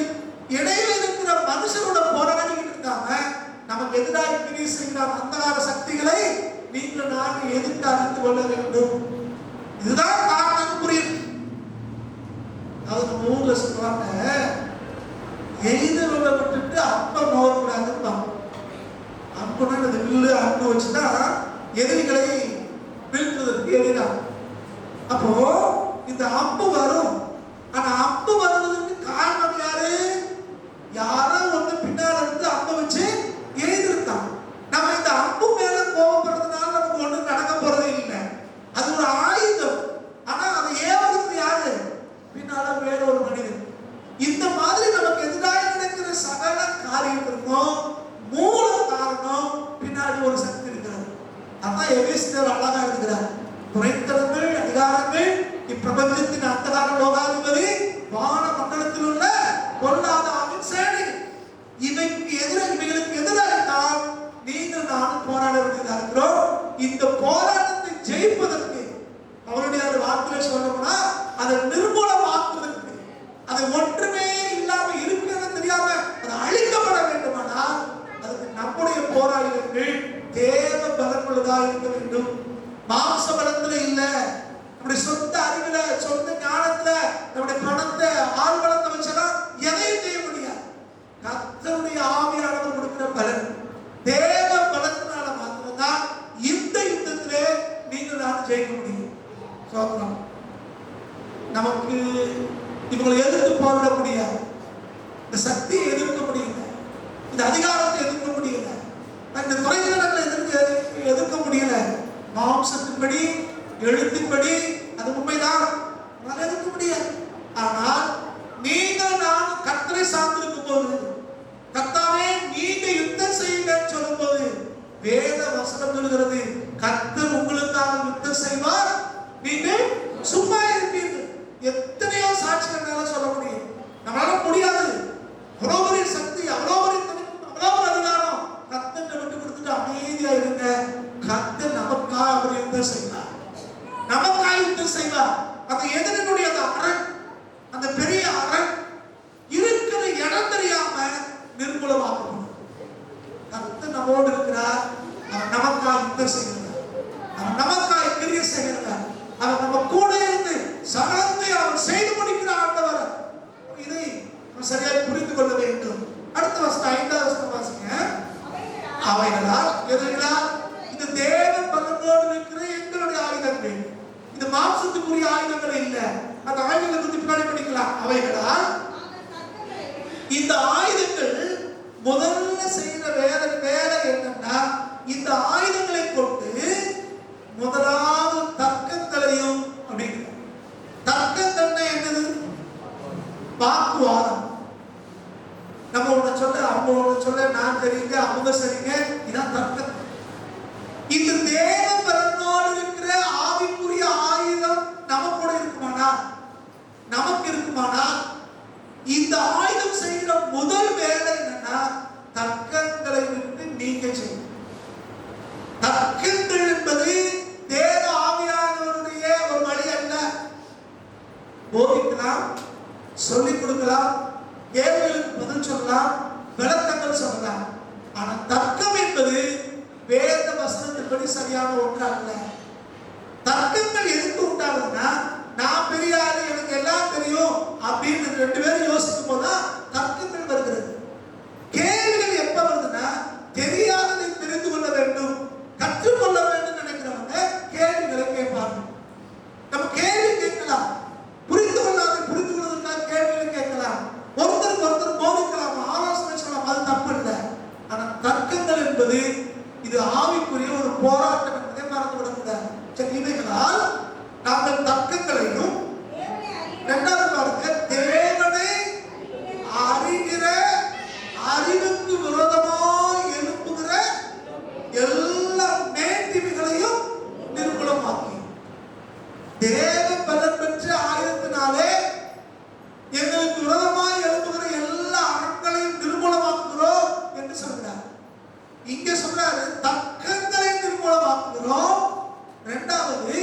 Speaker 1: இடையில இருக்கிற மனுஷனோட போராடிக்கிட்டு இருக்காம நமக்கு எதிராக கிரியை செய்கிற அந்தகார சக்திகளை நீங்கள் நானும் எதிர்த்து அறிந்து கொள்ள வேண்டும். இதுதான் காரணம் புரியுது. அதாவது நம்ம ஊர்ல சொல்லுவாங்க, எய்தவரை விட்டுட்டு அப்ப நோக்கக்கூடாதுன்னு. அம்புனா இந்த வில்லு அம்பு வச்சுட்டா எதிரிகளை வீழ்த்துவதற்கு எதிராக. அப்போ இந்த அம்பு வரும். ஆனா அம்பு வருவதற்கு காரணம் யாரு? யாரோ ஒண்ணு பின்னால இருந்து அம்பை வச்சு எய்திருக்கான். நம்ம இந்த அம்பு மேல கோபப்படுறதுனால நமக்கு ஒண்ணு நடக்க போறதே இல்லை. அது ஒரு ஆயுதம். ஆனா அதை ஏவதுக்கு யாரு? பின்னால வேற ஒரு மனிதன். இந்த மாதிரி நமக்கு எதிராக நடக்கிற சகல காரியத்திற்கும் மூல காரணம் பின்னாடி ஒரு சக்தி இருக்கிறது. அதான் எபேசியர் அழகா இருக்கிறார். துரைத்தனங்கள், அதிகாரங்கள், இப்பிரபஞ்சத்தின் அந்தகார லோகாதிபதி, வான மண்டலத்தில் உள்ள பொல்லாத ஆவின் சேனை, இவைகளுக்கு எதிராக நீங்கள் நானும் போராட வேண்டியதாக இருக்கிறோம். இந்த போராட்டத்தை ஜெயிப்பதற்கு அவருடைய வார்த்தையில சொல்லணும்னா அதை நிர்மூலமாக்குவதற்கு, அது ஒன்றுமே இல்லாம இருக்கிறது தெரியாம அது அழிக்கப்பட வேண்டுமானால் அதுக்கு நம்முடைய போராளிகள் தேவ பலமுள்ளதா இருக்க வேண்டும். மாம்ச பலத்துல இல்ல, நம்முடைய சொந்த அறிவுல, சொந்த ஞானத்துல, நம்முடைய பணத்தை, ஆள் பலத்தை வச்செல்லாம் எதையும் செய்ய முடியாது. கர்த்தருடைய ஆவியானவர் கொடுக்கிற பலன், தேவ பலத்தினால மாத்திரம்தான் இந்த யுத்தத்திலே நீங்கள் நான் ஜெயிக்க முடியும். சோதனம் நமக்கு இவங்களை எதிர்த்து போராட முடியாது. இந்த சக்தியை எதிர்க்க முடியல, இந்த அதிகாரத்தை எதிர்க்க முடியல, இந்த துறைத்தனங்களை எதிர்க்க முடியல. மாம்சத்தின்படி, எழுத்தின்படி அது உண்மைதான், எதிர்க்க முடியாது. ஆனால் நீங்கள் நான் கர்த்தரை சார்ந்திருக்கும் போது, கர்த்தாவே நீங்க யுத்தம் செய்யுங்கன்னு சொல்லும் போது வேத வசனம் சொல்கிறது, கர்த்தர் உங்களுக்காக யுத்தம் செய்வார், நீங்கள் சும்மா இருப்பீர்கள். எத்தனையோ சாட்சிகள் சொல்ல முடியும். நம்மளால முடியாது. அவ்வளோ பெரிய சக்தி, அவ்வளோ பெரிய அதிகாரம், கர்த்தரை விட்டு கொடுத்துட்டு அமைதியா இருங்க. கர்த்தர் நமக்காக அவர் யுத்தம் செய்வார், நமக்காக யுத்தம் செய்வார். அந்த எதிரினுடைய அந்த அரண், அந்த பெரிய அரண் இருக்கிற இடம் தெரியாம நிர்மூலமாக்கப்படும். கர்த்தர் நம்மோடு இருக்கிறார். அவர் நமக்காக யுத்தம் செய்கிறார், அவர் நமக்காக கிரியை செய்கிறார். அவர் நம்ம கூட இருந்து சகலத்தை அவர் செய்து முடிக்கிற ஆண்டவர். இதை சரியாக புரிந்து கொள்ள வேண்டும். அடுத்த வசனம் 5வது வசனம் வாசிங்க. அவைகளால் எதிர்களால் இந்த தேவ பலனோடு இருக்கிற எங்களுடைய ஆயுதங்கள், இது மாம்சத்துக்குரிய ஆயுதங்கள் இல்ல. அந்த ஆயுதங்களை பத்தி பின்னாடி படிக்கலாம். அவைகளால் இந்த ஆயுதங்கள் முதல்ல செய்யற வேலை என்னன்னா, இந்த ஆயுதங்களை கொண்டு முதலாவது தர்க்கங்களையும், அப்படிங்கிற தர்க்கங்கள் என்னது? வாக்குவாதம். நம்ம ஒண்ணு சொல்ல, அவங்க ஒண்ணு சொல்ல, நான் சரிங்க அவங்க சரிங்க, இதான் தர்க்கம். இந்த தேவ பலனோடு இருக்கிற ஆவிக்குரிய ஆயுதம் நமக்கு கூட இருக்குமானா இந்த ஆயுதம் செய்கிற முதல் வேலை என்னன்னா, தர்க்கங்களை விட்டு நீங்க செய்யும். தர்க்கங்கள் என்பது தேவ ஆவியானவருடைய ஒரு வழி அல்ல. போதிக்கலாம், சொல்லிக் கொடுக்கலாம், கேள்விகளுக்கு பதில் சொல்லலாம், விளக்கங்கள் சொல்லலாம். ஆனா தர்க்கம் என்பது வேத வசனத்தின்படி சரியான ஒன்று அல்ல. தர்க்கங்கள் எதுக்கு உண்டாகுதுன்னா, நான் பெரிய ஆளு, எனக்கு எல்லாம் தெரியும் அப்படின்னு ரெண்டு பேரும் யோசிக்கும் போதுதான் தர்க்கங்கள் வருகிறது. கேள்விகள் எப்ப வருதுன்னா, தெரியாததை தெரிந்து கொள்ள வேண்டும், கற்றுக்கொள்ள வேண்டும் நினைக்கிறவங்க கேள்விகளை கேட்பாங்க. நம்ம கேள்வி கேட்கலாம், புரிந்து கொள்வதற்காக கேள்விகளை கேட்கலாம், ஒருத்தருக்கு ஒருத்தர் போதிக்கலாம், ஆலோசனை சொல்லலாம், அது தப்பு இல்லை. ஆனா தர்க்கங்கள் என்பது இது ஆவிக்குரிய ஒரு போராட்டம் என்பதை மறந்துவிடக்கூடாது. சரி, இவைகளால் நாங்கள் தர்க்கங்களையும், இரண்டாவது பாருங்க, தேவனை அறிகிற அறிவுக்கு விரோதமாய் எழுப்புகிற எல்லா மேட்டிமைகளையும் நிர்மூலமாக்கி, தேவ பலன் பெற்ற ஆயுதத்தினாலே எங்களுக்கு விரோதமாய் எழுப்புகிற எல்லா அறங்களையும் நிர்மூலமாக்குகிறோம் என்று சொல்கிறார். இங்க சொல்றாரு தர்க்கங்களை நிர்மூலமாக்குகிறோம். இரண்டாவது,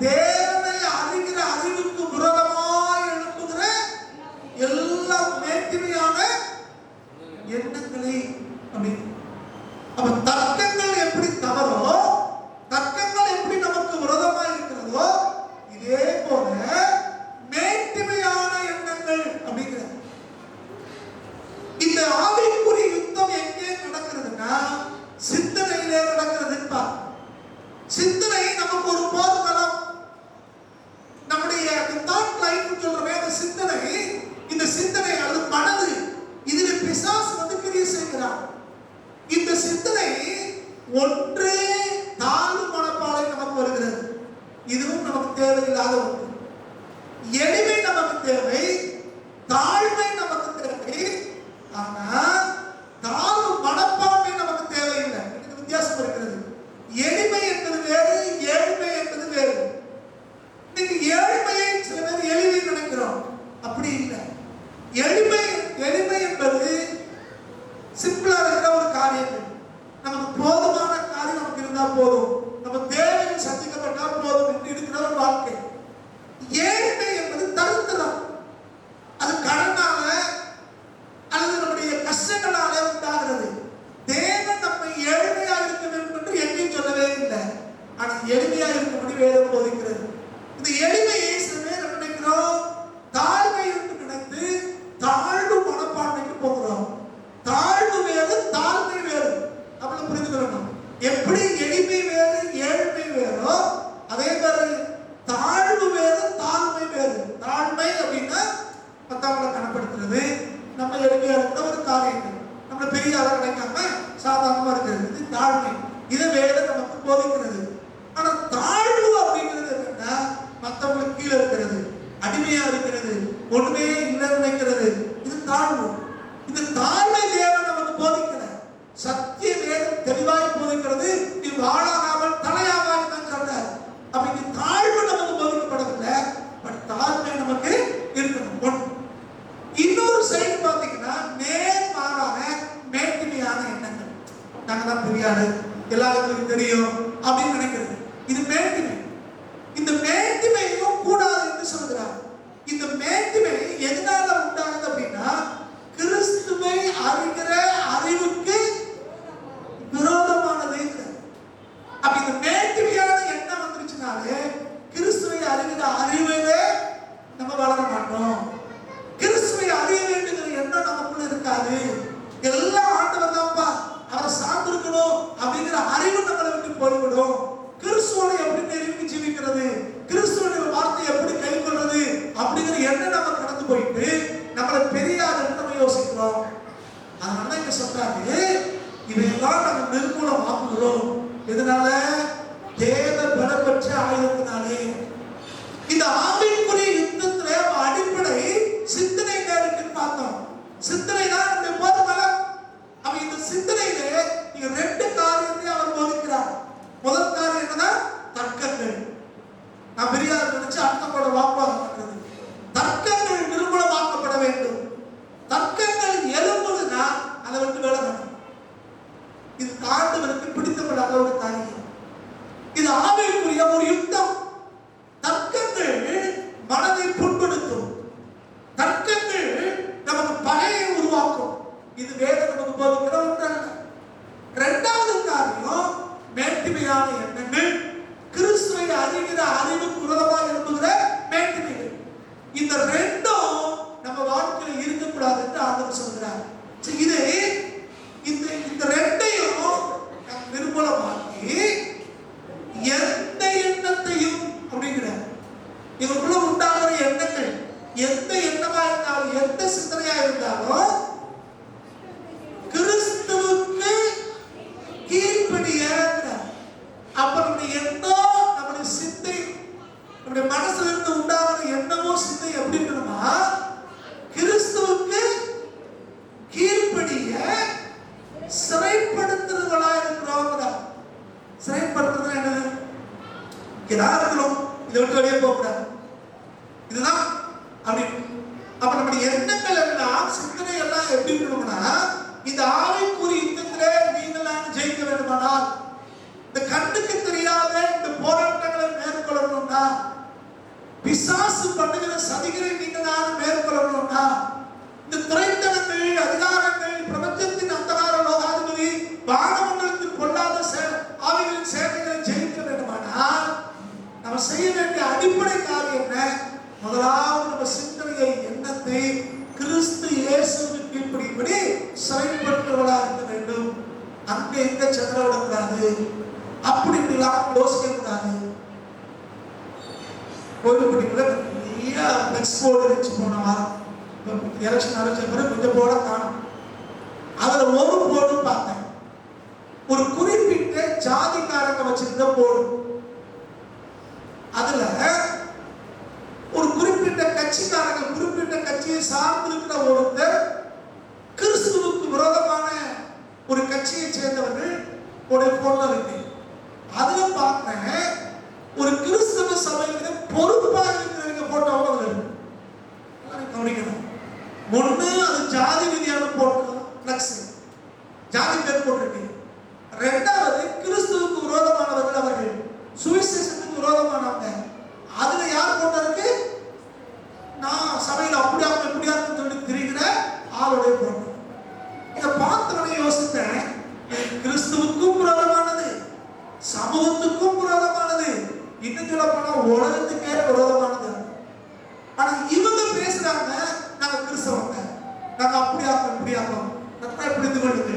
Speaker 1: தேவனை அறிகிற அறிவுக்கு விரோதமாய் எழுப்புகிற எல்லா மேட்டிமையான எண்ணங்களை. அப்ப தர்க்கங்கள் எப்படி தவறோ, தர்க்கங்கள் எப்படி நமக்கு விரோதமாய் இருக்கிறதோ, இதே போல மேட்டிமையான எண்ணங்கள் அப்படிங்கிற இந்த ஆவிக்குரிய யுத்தம் எங்கே நடக்கிறதுன்னா, சிந்தனையிலே நடக்கிறதுப்பா. சிந்தனை நமக்கு ஒரு போர்க்களம். நம்முடைய தாட் லைஃப் சொல்றவே அந்த சிந்தனை, இந்த சிந்தனை அது மனது, இதுல பிசாசு வந்து கிரியை செய்கிறான். இந்த சிந்தனை ஒன்று தாழ்வு மனப்பாலை நமக்கு வருகிறது. இதுவும் நமக்கு தேவையில்லாத ஒன்று. எளிமை நமக்கு தேவை, தாழ்மை நமக்கு தேவை. ஆனா தாழ்வு மனப்பான்மை நமக்கு தேவையில்லை. இதுக்கு வித்தியாசம் இருக்கிறது. எளிமை என்பது வேறு, ஏழ்மை என்பது வேறு. இன்னைக்கு ஏழ்மையை சில பேர் எளிமை நினைக்கிறோம், அப்படி இல்லை. எளிமை என்பது சிம்பிளா இருக்கிற ஒரு காரியங்கள். நமக்கு போதுமான காரியம் நமக்கு இருந்தா போதும், நம்ம தேவைகள் சந்திக்கப்பட்டா போதும் என்று இருக்கிற ஒரு வாழ்க்கை. ஏழ்மை என்பது தருத்திரம். அது கடனால அல்லது நம்முடைய கஷ்டங்களால உண்டாகிறது. தேவன் நம்மை ஏழ்மையா இருக்க வேண்டும் என்று எங்கேயும் சொல்லவே இல்லை. ஆனால் எளிமையா இருக்கும்படி வேதம் போதிக்கிறது. இந்த எளிமையை சில பேர் நினைக்கிறோம் தாழ்மை என்று நினைத்து தாழ்வு மனப்பான்மைக்கு போகிறோம். தாழ்வு வேறு, தாழ்மை வேறு. அப்படி புரிந்து கொள்ளணும். எப்படி எளிமை வேறு, ஏழ்மை வேறோ, அதே மாதிரி தாழ்வு வேறு, தாழ்மை வேறு. தாழ்மை அப்படின்னா மத்தவங்களை கனப்படுத்துறது, நம்ம எளிமையா இருக்கிற ஒரு காரியங்கள், நம்ம பெரிய அளவு நினைக்காம சாதாரணமா இருக்கிறது, இது தாழ்மை. இதை வேதம் நமக்கு போதிக்கிறது. ஆனா தாழ்வு அப்படிங்கிறது என்னன்னா, மற்றவங்களுக்கு கீழே இருக்கிறது, அடிமையா இருக்கிறது, ஒண்ணுமே இல்லைன்னு நினைக்கிறது, இது தாழ்வு. இந்த தாழ்மை தேவன் நமக்கு போதிக்கிற சத்திய வேதம் தெளிவாய் போதிக்கிறது. நீ வாழாகாமல் தலையாகாமல் தான் சொல்றார். அப்ப இந்த தாழ்வு நமக்கு போதிக்கப்படவில்லை, பட் தாழ்மை நமக்கு இருக்கணும். இன்னொரு சைடு பாத்தீங்கன்னா நேர்மாறான மேட்டிமையான எண்ணங்கள். நாங்க தான் பெரிய ஆளு, எல்லாருக்கும் தெரியும் அப்படின்னு நினைக்கிறது, இது மேட்டிமை. இந்த மேட்டிமையும் கூடாது என்று சொல்கிறார். இந்த மேட்டிமை எதனால உண்டாகுது அப்படின்னா, கிறிஸ்துவை அறிகிற அறிவுக்கு விரோதமானது. அப்ப இந்த மேட்டிமையான எண்ணம் வந்துருச்சுனாலே கிறிஸ்துவை அறிகிற அறிவிலே நம்ம வளர மாட்டோம். கிறிஸ்துவை அறிய வேண்டுங்கிற எண்ணம் நமக்குள்ள இருக்காது. எல்லாம் ஆண்டவர் தான்ப்பா, அவரை சார்ந்திருக்கணும் அப்படிங்கிற அறிவு நம்மளை விட்டு போய்விடும். கிறிஸ்துவோட எப்படி நெருங்கி ஜீவிக்கிறது, கிறிஸ்துவோட வார்த்தை எப்படி கை கொள்றது அப்படிங்கிற எண்ணம் நம்ம கடந்து போயிட்டு நம்மளை பெரிய ஆள் நம்ம யோசிக்கிறோம். அதனால இங்க சொல்றாரு, இவையெல்லாம் நாங்கள் நிர்மூலமாக்குகிறோம். இதனால தேவ பலம் பெற்ற ஆயுதத்தினாலே. இந்த ஆவிக்குரிய யுத்தத்துல அடிப்படை சிந்தனை இருக்குன்னு பார்த்தோம். சிந்தனை தான் இந்த போர் பலம். அப்ப இந்த சிந்தனையிலே நீங்க ரெண்டு காரியத்தை அவர் போதிக்கிறார். முதல் காரியம் என்னன்னா தர்க்கங்கள். நான் பெரியார் நினைச்சு அடுத்தவங்களோட வாக்குவாதம் பண்றது. தர்க்கங்கள் நிர்மூலமாக்கப்பட வேண்டும். தர்க்கங்கள் எழும்புதுன்னா அதை விட்டு விலகணும். இது ஆண்டவருக்கு பிடித்தப்படாத ஒரு காரியம். இது ஆவிக்குரிய ஒரு யுத்தம். தர்க்கங்கள் மனதை புண்படுத்தும். தர்க்கங்கள் நமக்கு பகையை உருவாக்கும். இது வேதம் நமக்கு போதிக்கிற ஒன்றல்ல. இரண்டாவது காரியம் மேட்டிமையான எண்ணங்கள், கிறிஸ்துவை அறிகிற அறிவுக்கு விரோதமாக எழும்புகிற மேட்டிமைகள். இந்த ரெண்டும் நம்ம வாழ்க்கையில் இருக்கக்கூடாது என்று ஆண்டவர் சொல்கிறார். இது இந்த ரெண்டையும் நிர்மூலமாக்கி எந்த எண்ணத்தையும் அப்படிங்கிற இவருக்குள்ள உண்டாகிற எண்ணங்கள் எந்த எண்ணமா இருந்தாலும் எந்த சிந்தனையா இருந்தாலும் கிறிஸ்துவுக்கு கீழ்ப்படிய. அப்ப நம்முடைய எண்ணம், நம்முடைய சிந்தை, நம்முடைய மனசுல இருந்து உண்டாகிற எண்ணமோ சிந்தை எப்படி இருக்கணுமா? கிறிஸ்துவுக்கு கீழ்ப்படிய சிறைப்படுத்துறவங்களா இருக்கிறவங்க. சிறைப்படுத்துறது என்னது? இங்கதான் இருக்கணும், இதை விட்டு வெளியே போக கூடாது, இதுதான் அப்படி. அப்ப நம்முடைய எண்ணங்கள் எல்லாம் சிந்தனை எல்லாம் எப்படி இருக்கணும்னா, இந்த ஆவிக்குரிய யுத்தத்திலே நீங்கள் ஜெயிக்க வேண்டுமானால், இந்த கண்ணுக்கு தெரியாத இந்த போராட்டங்களை மேற்கொள்ளணும்னா, பிசாசு பண்ணுகிற சதிகளை நீங்கள் மேற்கொள்ளணும்னா, இந்த துறைத்தனங்கள், அதிகாரங்கள், பிரபஞ்சத்தின் அந்தகார லோகாதிபதி, வானமண்டலத்தில் கொள்ளாத ஆவிகளின் சேவைகளை ஜெயிக்க வேண்டுமானால் நம்ம செய்ய வேண்டிய அடிப்படை காரியம் என்ன? முதலாவது நம்ம சிந்தனையை, எண்ணத்தை கிறிஸ்து இயேசுவுக்கு கீழ்ப்படியும்படி சிறைப்பட்டவர்களாக இருக்க வேண்டும். அங்க எங்க சந்திர விடக்கூடாது, அப்படி இப்படிலாம் யோசிக்க கூடாது. கோயிலுக்குள்ள நிறைய பிளக்ஸ் போர்டு வச்சு போன வாரம் எலெக்ஷன் அழைச்ச பிறகு கொஞ்சம் போர்டை காணும். அதுல ஒரு போர்டு பார்த்தேன், ஒரு குறிப்பிட்ட ஜாதிக்காரங்க வச்சிருந்த போர்டு. அதுல ஒரு குறிப்பிட்ட கட்சிக்காரங்க, குறிப்பிட்ட கட்சியை சார்ந்திருக்கிற ஒருத்தர் கிறிஸ்துவுக்கு விரோதமான ஒரு கட்சியை சேர்ந்தவர்கள் ஒரு போட்டோ இருக்கு. அதுல பார்க்கிறேன், ஒரு கிறிஸ்தவ சபையில பொறுப்பாக இருக்கிறவங்க போட்டோவும் அதுல இருக்கு. கவனிக்கணும். ஒண்ணு அது ஜாதி ரீதியான போட்டோ, பிளக்ஸ் ஜாதி பேர் போட்டிருக்கு. ரெண்டாவது கிறிஸ்துவுக்கு விரோதமானவர்கள், அவர்கள் சுவிசேஷத்துக்கு விரோதமானவங்க. அதுல யார் போட்டோ இருக்கு? நான் சபையில் அப்படியாக இப்படியாக சொல்லி திரிகிற ஆளுடைய போட்டோ. இதை பார்த்தவனே யோசித்தேன், கிறிஸ்துவுக்கும் விரோதமானது, சமூகத்துக்கும் விரோதமானது, இன்னும் சொல்ல போனா உலகத்துக்கே விரோதமானது. ஆனா இவங்க பேசுறாங்க, நாங்க கிறிஸ்தவங்க, நாங்க அப்படியாக்கும் இப்படியாக்கும். நல்லா புரிந்து கொள்ளுங்க.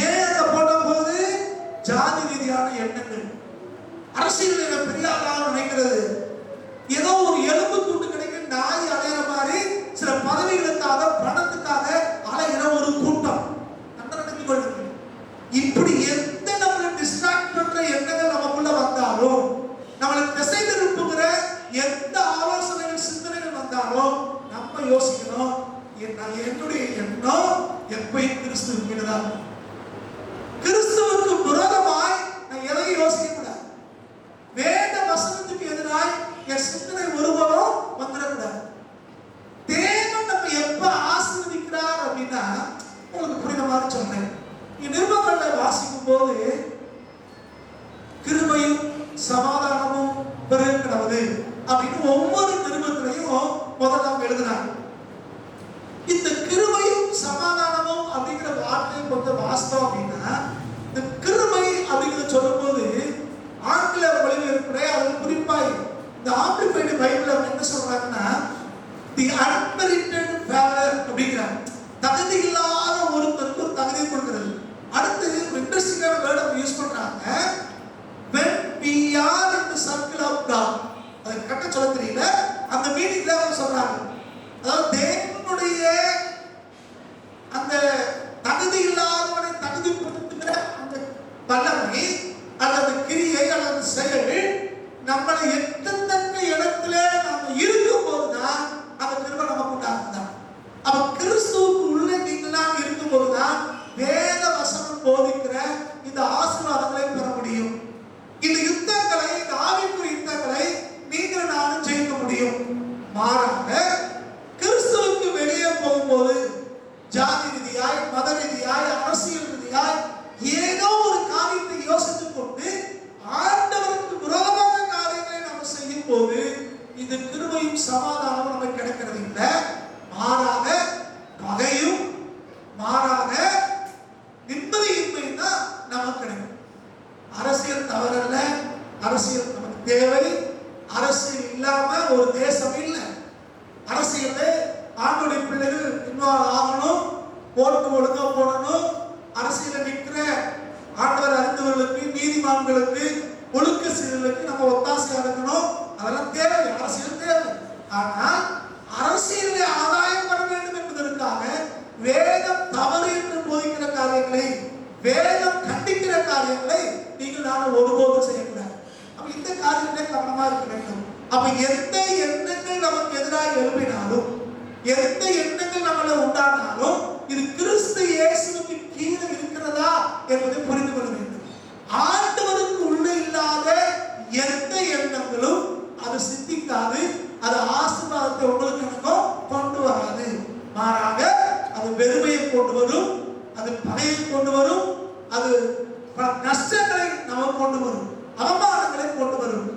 Speaker 1: ஏன் அந்த போட்ட போது ஜாதி ரீதியான எண்ணங்கள், அரசியல் பெரிய ஆளாக நினைக்கிறது, ஏதோ ஒரு எலும்பு துண்டு கிடைக்க நாய் அலையிற மாதிரி சில பதவிகளுக்காக, பணத்துக்காக அலைகிற ஒரு கூட்டம். நல்லா நினைத்து கொள்ளுங்க. இப்படி எந்த நம்மளை டிஸ்ட்ராக்ட் பண்ற எண்ணங்கள் நமக்குள்ள வந்தாலும், நம்மளை திசை திருப்புகிற எந்த ஆலோசனைகள், சிந்தனைகள் வந்தாலும் நம்ம யோசிக்கணும், என்னுடைய எண்ணம் எப்பயும் கிறிஸ்துவுக்கு மீதுதான். கிறிஸ்துவுக்கு விரோதமாய் நான் எதையும் யோசிக்க கூடாது. வேத வசனத்துக்கு எதிராய் என் சிந்தனை ஒருவரும் வந்துடக்கூடாது. தேவன் நம்ம எப்ப ஆசீர்வதிக்கிறார் அப்படின்னா, உங்களுக்கு புரிந்த மாதிரி சொன்னேன். நிருபங்களை வாசிக்கும் போது கிருபையும் சமாதானமும் பெருகிறது அப்படின்னு ஒவ்வொரு நிருபத்திலையும் முதல்ல அவங்க எழுதுறாங்க. இந்த கிருபையும் சமாதானமும் அப்படிங்கிற வார்த்தையை கொஞ்சம் வாஸ்தவம் அப்படின்னா, இந்த கிருபை அப்படிங்கிறத சொல்லும் போது ஆங்கில மொழிபெயர்ப்புல அது குறிப்பாய் இந்த ஆம்பிளிஃபைடு பைபிள்ல என்ன சொல்றாங்கன்னா, தி அன்மெரிட்டட் ஃபேவர் அப்படிங்கிறாங்க. தகுதி இல்லாத ஒருத்தருக்கு ஒரு தகுதியை கொடுக்கிறது. அடுத்து இன்ட்ரெஸ்டிங்கான வேர்ட் யூஸ் பண்றாங்க, when we are in the circle of God. அது கரெக்டா சொல்ல தெரியல, அந்த மீனிங்ல அவங்க சொல்றாங்க. அதாவது தேவனுடைய அந்த வல்லமை அல்லது கிரியை அல்லது செயல் நம்மளை எத்தத்தக்க இடத்திலே நாம் இருக்கும் போதுதான் அந்த கிருபை நமக்கு உண்டாகுதான். அப்ப கிறிஸ்துவுக்கு உள்ளே நீங்களாம் இருக்கும் போதுதான் வேத வசனம் போதிக்கிற இந்த ஆசீர்வாதங்களை பெற முடியும். இந்த யுத்தங்களை, இந்த ஆவிக்குரிய யுத்தங்களை நீங்கள் நானும் ஜெயிக்க முடியும். மாறாக கிறிஸ்துவுக்கு வெளியே போகும்போது ஜாதி ரீதியாய், மத ரீதியாய், அரசியல் ரீதியாய் ஏதோ ஒரு காரியத்தை யோசித்துக் கொண்டு ஆண்டவருக்கு விரோதமான காரியங்களை நாம் செய்யும் போது இந்த கிருபையும் சமாதானமும் நமக்கு கிடைக்கிறது இல்லை. மாறாக பகையும், மாறாக நிம்மதியின்மையும் தான் நமக்கு கிடைக்கும். அரசியல் தவறல்ல, அரசியல் நமக்கு தேவை. அரசியல் இல்லாம ஒரு தேசம் இல்லை. அரசியல்ல ஆண்டுடைய பிள்ளைகள் இன்வால்வ் ஆகணும், ஓட்டு ஒழுங்கா போடணும். அரசியல நிற்கிற ஆண்டவர் அறிந்தவர்களுக்கு, நீதிமான்களுக்கு, ஒழுக்க சீர்களுக்கு நம்ம ஒத்தாசையா இருக்கணும். அதெல்லாம் தேவை, அரசியல் தேவை. ஆனால் அரசியலை ஆதாயம் பெற வேண்டும் என்பதற்காக வேதம் தவறு என்று போதிக்கிற காரியங்களை, வேதம் கண்டிக்கிற காரியங்களை நீங்கள் நான் ஒருபோதும் செய்யக்கூடாது. அப்ப இந்த காரியத்திலே கவனமா இருக்க வேண்டும். அப்ப எந்த எண்ணங்கள் நமக்கு எதிராக எழுப்பினாலும், எந்த எண்ணங்கள் நம்மள உண்டானாலும் இது கிறிஸ்து இயேசுவுக்கு கீழே இருக்கிறதா என்பதை புரிந்து கொள்ள வேண்டும். ஆண்டவருக்கு உள்ள இல்லாத எந்த எண்ணங்களும் அது சித்திக்காது, அது ஆசீர்வாதத்தை உங்களுக்கு எனக்கும் கொண்டு வராது. மாறாக அது வெறுமையை கொண்டு வரும், அது பகையை கொண்டு வரும், அது நஷ்டங்களை நமக்கு கொண்டு வரும், அவமானங்களை கொண்டு வரும்.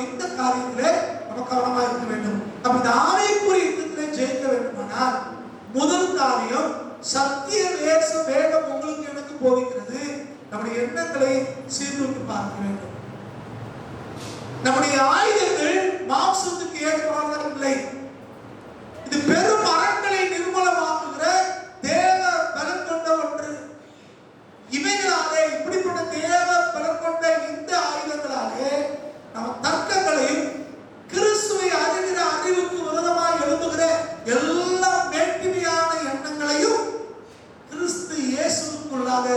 Speaker 1: இந்த காரியத்திலே நம்ம கவனமா இருக்க வேண்டும். அப்ப இந்த ஆவிக்குரிய யுத்தத்திலே ஜெயிக்க வேண்டுமானால் முதல் காரியம் சத்திய வேதம் உங்களுக்கு எனக்கு போதிக்கிறது. நம்முடைய எண்ணங்களை சீர்தூக்கி பார்க்க வேண்டும். நம்முடைய ஆயுதங்கள் மாம்சத்துக்கு ஏற்றவாக இல்லை. இது பெரும் மரங்களை நிர்மூலமாக்குகிற தேவ பலம் கொண்ட ஒன்று. இவைகளாலே, இப்படிப்பட்ட தேவ பலம் கொண்ட இந்த ஆயுதங்களாலே நம்ம தர்க்கங்களையும் கிறிஸ்துவை அறிகிற அறிவுக்கு விரோதமாக எழுப்புகிற எல்லா மேட்டிமையான எண்ணங்களையும் கிறிஸ்து இயேசுவுக்குள்ளாக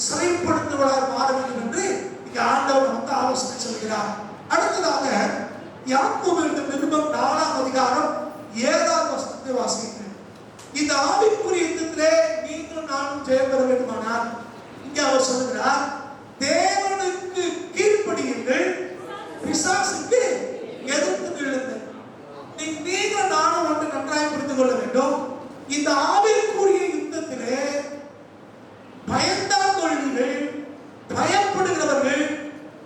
Speaker 1: சிறைப்படுத்துவதாக மாற வேண்டும் என்று இங்கே ஆண்டவர் நமக்கு ஆலோசனை சொல்கிறார். அடுத்ததாக யாக்கோபு எழுதின நிருபம் 4ஆம் அதிகாரம் 7ஆம் வசனத்தை வாசிக்கிறேன். இந்த ஆவிக்குரிய யுத்தத்திலே நீங்களும் நானும் ஜெயம் பெற வேண்டுமானால் இங்கே அவர் சொல்கிறார், தேவனுக்கு கீழ்ப்படியுங்கள், பிசாசுக்கு எதிர்த்து நில்லுங்கள். நீங்கள் நானும் ஒன்று நன்றாக புரிந்து கொள்ள வேண்டும். இந்த ஆவிக்குரிய யுத்தத்திலே பயந்தாங்கொள்ளிகள், பயப்படுகிறவர்கள்,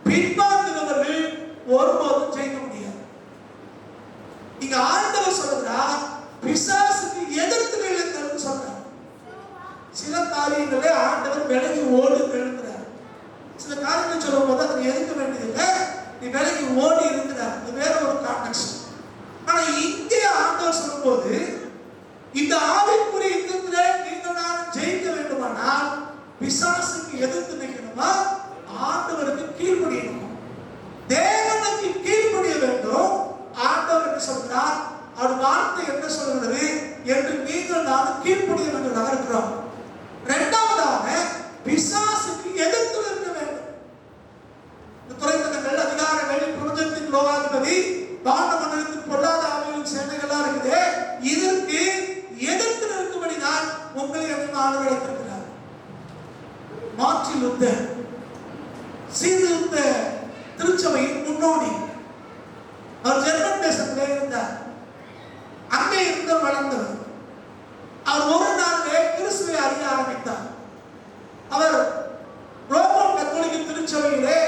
Speaker 1: பின்வாங்குகிறவர்கள் ஒருபோதும் ஜெயிக்க முடியாது. இங்க ஆண்டவர் சொல்றார், பிசாசுக்கு எதிர்த்து நில்லுங்கள் சொல்றார். சில காரியங்களே ஆண்டவர் விலகி ஓடி எழுதுறார். சில காரியங்கள் சொல்லும் போது அதை எதிர்க்க வேண்டியதில்லை, நீ விலகி ஓடி இருக்கிறார். இது வேற ஒரு கான்டெக்ஸ்ட். ஆனா இங்கே ஆண்டவர் சொல்லும் போது இந்த ஆவிக்குரிய யுத்தத்திலே நீங்கள் நான் ஜெயிக்க வேண்டுமானால் பிசாசுக்கு எதிர்த்து நிற்கணுமா, ஆண்டவருக்கு கீழ்ப்படியணுமா? தேவனுக்கு கீழ்ப்படிய வேண்டும். ஆண்டவர் என்ன சொல்றார், அவர் வார்த்தை என்ன சொல்கிறது என்று நீங்கள் நான் கீழ்ப்படிய வேண்டியதாக இருக்கிறோம். இரண்டாவதாக பிசாசுக்கு எதிர்த்து நிற்க வேண்டும். இந்த துறைமுகங்கள், அதிகாரங்கள், பிரபஞ்சத்தின் லோகாதிபதி, பாண்ட மண்டலத்தின் பொருளாத ஆவியின் சேனைகளா இருக்குது. இதற்கு எதிர்த்து நிற்கும்படிதான் உங்களை என்ன ஆண்டவர் அழைத்திருக்கிறார். மார்ட்டின் லூத்தர் சீர்திருத்த திருச்சபையின் முன்னோடி. அவர் ஜெர்மன் தேசத்திலே இருந்தார். அங்கே இருந்து வளர்ந்தவர். அவர் ஒரு நாளிலே கிறிஸ்துவை அறிய ஆரம்பித்தார். அவர் ரோமன் கத்தோலிக்க திருச்சபையிலே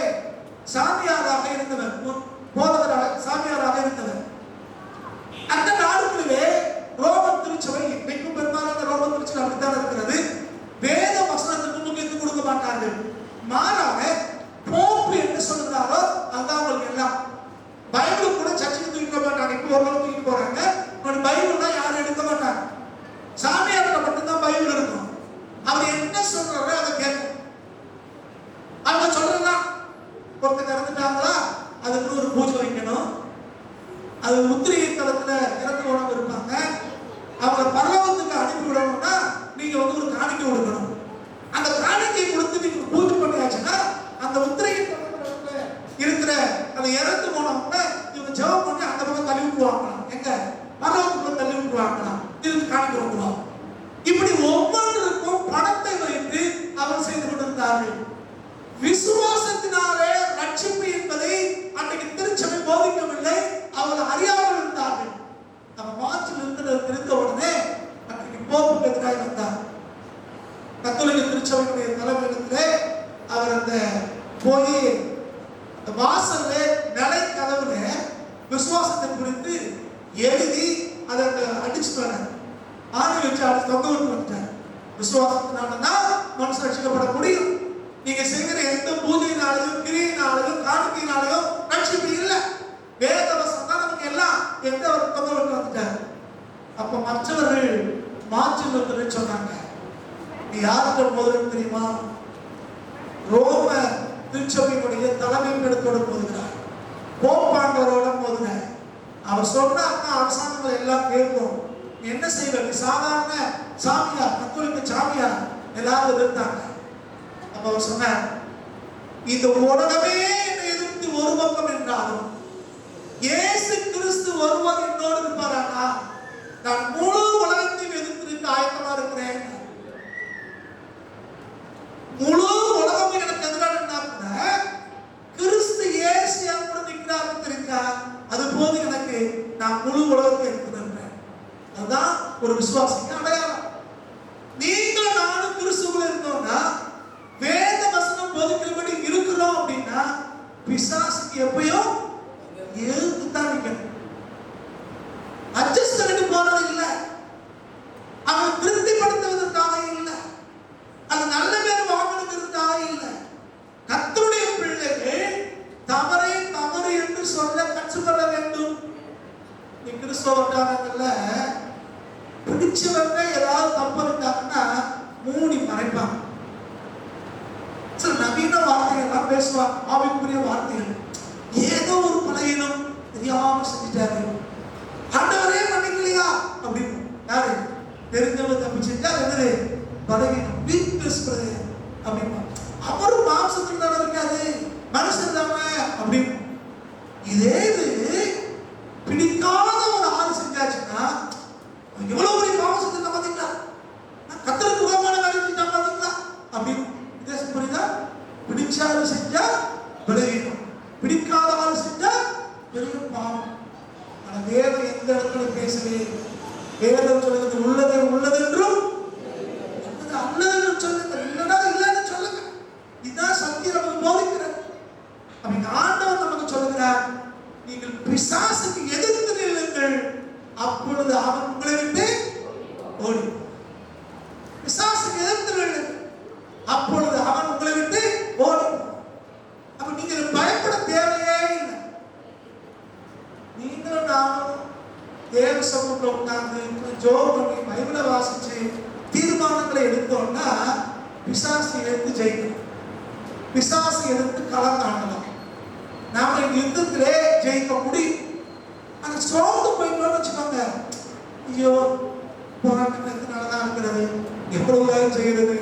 Speaker 1: சாமியாராக இருந்தவர், போதகராக சாமியாராக இருந்தவர். அந்த நாடுகளிலே ரோமன் திருச்சபை, இன்னைக்கும் பெரும்பாலான ரோமன் திருச்சபை அப்படித்தான் இருக்கிறது, வேத வசனத்துக்கு முக்கியத்துவம் கொடுக்க மாட்டார்கள். மாறாக போப்பு என்ன சொல்றாரோ அதுதான் அவங்களுக்கு எல்லாம். பைபிள் கூட சர்ச்சுக்கு தூக்கிட மாட்டாங்க. இப்போ ஒரு தூக்கி போறாங்க, பைபிள் தான் யாரும் எடுக்க மாட்டாங்க. சாமியார்கிட்ட மட்டும்தான் பைபிள் இருக்கும். அவர் என்ன சொல்றாரோ அதை கேட்கும். அவங்க சொல்றலாம், ஒருத்தர் இறந்துட்டாங்களா அதுக்கு ஒரு பூஜை வைக்கணும், அது முத்திரை தளத்துல இறந்து உணவு இருப்பாங்க, அவங்க பரலோகத்துக்கு அனுப்பி விடணும்னா நீங்க ஒரு காணிக்கை கொடுக்கணும். அந்த காணிக்கை கொடுத்து நீங்க பூஜை பண்ணியாச்சுன்னா இருந்தார்கள். விசுவாசத்தினாலே ரட்சிப்பு என்பதை அன்றைக்கு திருச்சபை போதிக்கவில்லை, அவர்கள் அறியாமல் இருந்தார்கள். நம்ம மாற்றில் இருந்தது தெரிந்த உடனே அன்றைக்கு போப்புக்கு எதிராக வந்தார். கத்தோலிக்க திருச்சபையுடைய தலைமையிடத்திலே அவர் அந்த போய் அந்த வாசல்ல நிலை கதவுல விசுவாசத்தை குறித்து எழுதி அதை அடிச்சுட்டு வர ஆணி வச்சு அடிச்சு தொங்க விட்டு வந்துட்டார். விசுவாசத்தினாலதான் மனுஷன் ரட்சிக்கப்பட முடியும். நீங்க செய்கிற எந்த பூஜையினாலையும் கிரியினாலையும் காணிக்கையினாலையும் ரட்சிப்பு இல்லை. வேதவசம் தான் நமக்கு எல்லாம் எந்த ஒரு தொங்க விட்டு வந்துட்டார். அப்ப மற்றவர்கள் மாற்றி சொன்னாங்க. நீ யார்கிட்ட போதுன்னு தெரியுமா? ரோம திருச்சபையினுடைய தலைமை இடத்தோடு போதுகிறார், போப்பாண்டவரோட போதுங்க. அவர் சொன்ன அரசாங்கங்கள் எல்லாம் கேட்கும். என்ன செய்வ? நீ சாதாரண சாமியா, கத்தோலிக்க சாமியா? எல்லாரும் எதிர்த்தாங்க. அப்ப அவர் சொன்னார், இந்த உலகமே என்னை எதிர்த்து ஒரு பக்கம் என்றாலும் இயேசு கிறிஸ்து ஒருவர் என்னோடு இருப்பாரானா நான் முழு உலகத்தையும் எதிர்த்து ஆயத்தமா இருக்கிறேன். முழு உலகம் எனக்கு எதிராக கூட கிறிஸ்து இயேசு என் கூட நிற்கிறார் தெரிஞ்சா அது போது எனக்கு நான் முழு உலகத்தை இருக்கிறேன். அதுதான் ஒரு விசுவாசிக்கு அடையாளம். நீங்கள் நானும் கிறிஸ்துவுல இருந்தோம்னா, வேத வசனம் போதிக்கிறபடி இருக்கிறோம் அப்படின்னா, பிசாசுக்கு எப்பயும் எதிர்த்துதான் நிற்கணும். அட்ஜஸ்ட் பண்ணிட்டு போறது இல்லை, அவன் திருப்திப்படுத்துவதற்காக இல்லை, அது நல்ல பேர் வாங்கணுங்கிறதுக்காக இல்லை. கர்த்தருடைய பிள்ளைகள் தவறை தவறு என்று சொல்ல கற்றுக்கொள்ள வேண்டும். நீ கிறிஸ்தவர்கள பிடிச்சவங்க ஏதாவது தப்பு இருந்தாங்கன்னா மூடி மறைப்பாங்க. சில நவீன வார்த்தைகள்லாம் பேசுவாங்க, ஆவிக்குரிய வார்த்தைகள். ஏதோ ஒரு பலையினம் தெரியாம செஞ்சுட்டாரு, ஆண்டவரே மன்னிக்கலையா அப்படின்னு. யாரு தெரிஞ்சவங்க தப்பு செஞ்சா என்னது பலவீனம், வீக்னஸ் அப்படின்னா. அவரும் மாம்சத்தில் தானே இருக்காது, மனுஷன் தானே அப்படின்னு. இதே இது பிடிக்காத ஒரு ஆள் செஞ்சாச்சுன்னா எவ்வளவு பெரிய மாம்சத்தை பார்த்தீங்களா, கத்தருக்கு உரமான வேலை செஞ்சா பார்த்தீங்களா அப்படின்னு. இதே புரியுதா? பிடிச்சாரு செஞ்சா பலவீனம், பிடிக்காத ஆள் செஞ்சா பெரிய பாவம். ஆனா வேதம் எந்த இடத்துல பேசவே, வேதம் சொல்லுறது உள்ளதை உள்ளதென்றும் அல்லது சொல்லுங்க, இல்லைன்னா இல்லைன்னு சொல்லுங்க. இதுதான் சத்தியம் நமக்கு போதிக்கிறது. அப்படி ஆண்டவர் நமக்கு சொல்லுகிறார், நீங்கள் பிசாசுக்கு எதிர்த்து நில்லுங்கள், அப்பொழுது அவன் உங்களை விட்டு ஓடி. பிசாசுக்கு எதிர்த்து நில்லுங்கள், அப்பொழுது அவன் உங்களை விட்டு ஓடி. அப்ப நீங்கள் பயப்பட தேவையே இல்லை. நீங்களும் நானும் தேவ சமூகத்தில் உட்கார்ந்து ஜோம் பண்ணி பைபிளை வாசிச்சு தீர்மானங்களை எடுத்தோம்னா பிசாசு எடுத்து ஜெயிக்கணும், பிசாசு எடுத்து களம் காணலாம். நாம யுத்தத்திலே ஜெயிக்க முடியும். ஆனா சோர்ந்து போயிட்டோம்னு வச்சுக்கோங்க, ஐயோ போராட்டத்தினாலதான் இருக்கிறது, எவ்வளவு செய்யறது,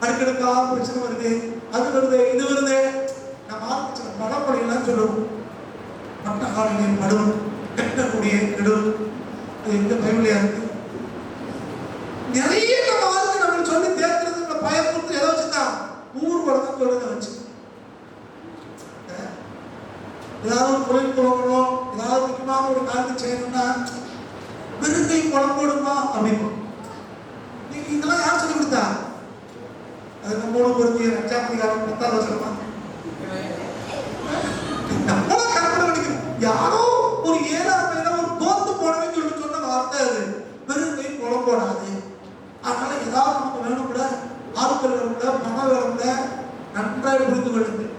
Speaker 1: அடுக்கடுக்காக பிரச்சனை வருது, அது வருது, இது வருது. நம்ம சில பழமொழியெல்லாம் சொல்லுவோம். மற்ற காலையிலே படும் கெட்டக்கூடிய கெடும், அது எங்க பைபிளையா இருக்கு. நிறைய நம்ம ஆளுங்க நம்மளுக்கு சொல்லி தேர்ந்தெடுத்து பயன்படுத்தி எதை வச்சுதான் ஊர்வலம் சொல்றத வச்சு ஏதாவது ஒரு தொழில் போகணும், ஏதாவது முக்கியமான ஒரு காரியத்தை செய்யணும்னா விருந்தை குழம்போடுமா அப்படின்னு. நீங்க இதெல்லாம் யார் சொல்லி கொடுத்தா? அது நம்மளோட பொருத்திய 5ஆம் அதிகாரம் 10ஆவது வசனமா நம்மள கற்பனை பண்ணிக்கணும். யாரோ ஒரு 7ஆம் பையனா ஒரு தோத்து போனவன்னு சொல்லி சொன்ன வார்த்தை அது. விருந்தை குழம்போடாது. அதனால ஏதாவது நமக்கு வேணும் கூட, ஆட்கள் வேணும் கூட, பணம் வேணும் கூட, நன்றாக புரிந்து கொள்ளுங்கள்.